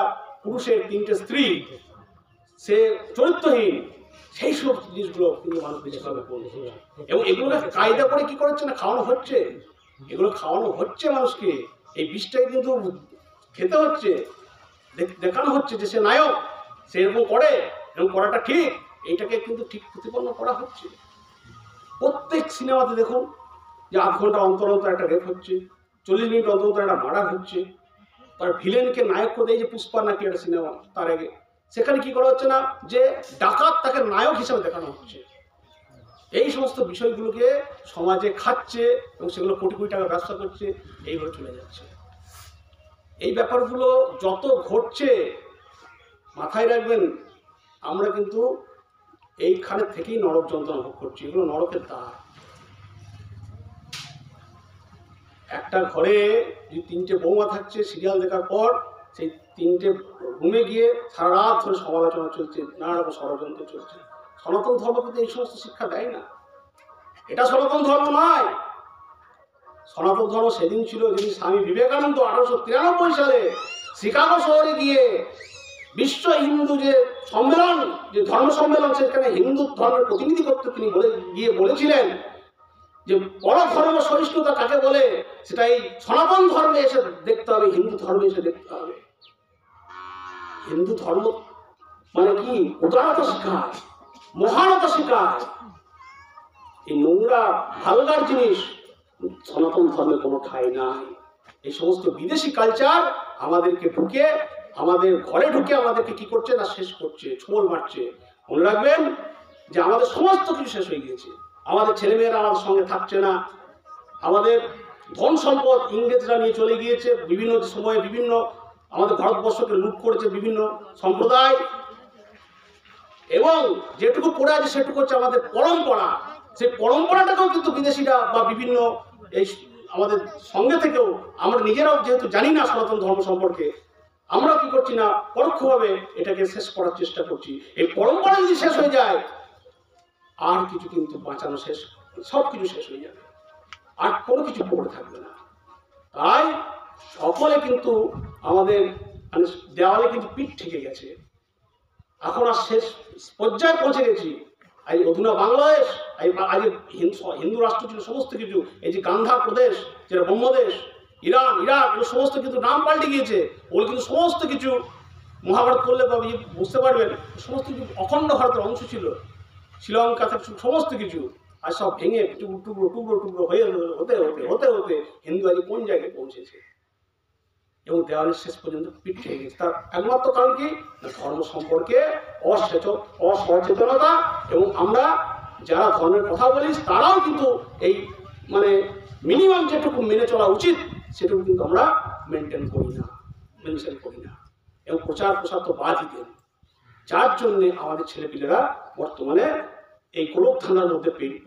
পুরুষের 3টে স্ত্রী, সে চরিত্রহীন, সেই সব জিনিসগুলো কিন্তু মানুষ বেশিভাবে করছে। এবং এগুলোকে কায়দা করে কি করছে না, খাওয়ানো হচ্ছে, এগুলো খাওয়ানো হচ্ছে মানুষকে। এই বিষটাই কিন্তু খেতে হচ্ছে, দেখানো হচ্ছে যে সে নায়ক, সে এরকম করে, এরকম করাটা ঠিক, এইটাকে কিন্তু ঠিক প্রতিপন্ন করা হচ্ছে। প্রত্যেক সিনেমাতে দেখুন যে আধ ঘন্টা অন্তর অন্তর একটা রেপ হচ্ছে, 40 মিনিট অন্তর অন্তর একটা মার্ডার হচ্ছে। তার ভিলেনকে নায়ক করে দেয়, যে পুষ্পা নাকি একটা সিনেমা, তার আগে সেখানে কি করা হচ্ছে না, যে ডাকাত তাকে নায়ক হিসেবে দেখানো হচ্ছে। এই সমস্ত বিষয়গুলোকে সমাজে খাচ্ছে এবং সেগুলো কোটি কোটি টাকা ব্যবসা করছে, এইভাবে চলে যাচ্ছে। এই ব্যাপারগুলো যত ঘটছে, মাথায় রাখবেন আমরা কিন্তু এইখানের থেকেই নরক যন্ত্রণা ভোগ করছি। এগুলো নরকের দ্বার। একটা ঘরে যদি 3টে বৌমা থাকছে, সিরিয়াল দেখার পর সেই 3টে রুমে গিয়ে সারা রাত ধরে সমালোচনা চলছে, নানা রকম ষড়যন্ত্র চলছে। সনাতন ধর্ম কিন্তু এই সমস্ত শিক্ষা দেয় না। এটা সনাতন ধর্ম নয়। সনাতন ধর্ম সেদিন ছিল যেদিন স্বামী বিবেকানন্দ 1893 সালে শিকাগো শহরে গিয়ে বিশ্ব হিন্দু যে সম্মেলন, যে ধর্ম সম্মেলন, সেখানে হিন্দু ধর্মের প্রতিনিধি করতে তিনি বলেছিলেন যে বড় ধর্ম সহিষ্ণুতা কাকে বলে, সেটা এই সনাতন ধর্মে এসে দেখতে হবে, হিন্দু ধর্মে এসে দেখতে হবে। হিন্দু ধর্ম মানে কি, উদারতা শেখায়, মহানতা শেখায়। এই নোংরা ভালগার জিনিস সনাতন ধর্মে কোনো ঠাঁই নাই। এই সমস্ত বিদেশি কালচার আমাদেরকে ঢুকে, আমাদের ঘরে ঢুকে আমাদেরকে কি করছে না, শেষ করছে, ছোঁল মারছে। মনে রাখবেন যে আমাদের সমস্ত কিছু শেষ হয়ে গিয়েছে। আমাদের ছেলেমেয়েরা আমাদের সঙ্গে থাকছে না, আমাদের ধন সম্পদ ইংরেজরা নিয়ে চলে গিয়েছে, বিভিন্ন সময়ে বিভিন্ন আমাদের ভারতবর্ষকে লুট করেছে বিভিন্ন সম্প্রদায়, এবং যেটুকু পড়ে আছে সেটুকু হচ্ছে আমাদের পরম্পরা। সেই পরম্পরাটাকেও কিন্তু বিদেশিরা বা বিভিন্ন এই আমাদের সঙ্গে থেকেও আমরা নিজেরাও যেহেতু জানি না সনাতন ধর্ম সম্পর্কে, আমরা কি করছি না, পরোক্ষভাবে এটাকে শেষ করার চেষ্টা করছি। এই পরম্পরা যদি শেষ হয়ে যায়, আর কিছু কিন্তু বাঁচানো শেষ, সব কিছু শেষ হয়ে যাবে, আর কোনো কিছু পড়ে থাকবে না। তাই সকলে কিন্তু আমাদের মানে দেওয়ালে কিন্তু পিঠ ঠেকে গেছে। এখন আর শেষ পর্যায়ে পৌঁছে গেছি। এই অধুনা বাংলাদেশ, আজ হিন্দু রাষ্ট্র ছিল সমস্ত কিছু, এই যে গান্ধার প্রদেশ, যেটা ব্রহ্মদেশ, ইরান, ইরাক, এগুলো সমস্ত কিন্তু নাম পাল্টে গিয়েছে। ওগুলো কিন্তু সমস্ত কিছু মহাভারত পড়লে বুঝতে পারবেন, সমস্ত কিছু অখণ্ড ভারতের অংশ ছিল। শ্রীলঙ্কা থেকে সমস্ত কিছু আর সব ভেঙে টুকরো টুকরো টুকরো হয়ে হতে হতে হতে হতে হিন্দু আজ কোন জায়গায় পৌঁছেছে। এবং দেওয়ালের শেষ পর্যন্ত পিঠ থেকে গেছে। তার একমাত্র কারণ কি, ধর্ম সম্পর্কে অসচেতনতা। এবং আমরা যারা ধর্মের কথা বলি তারাও কিন্তু এই মানে মিনিমাম যেটুকু মেনে চলা উচিত সেটুকু কিন্তু আমরা মেনটেন করি না। এবং প্রচার প্রসার তো বাদই দেন, যার জন্যে আমাদের ছেলেপিলেরা বর্তমানে এই গোলক ধাঁধার মধ্যে পেয়ে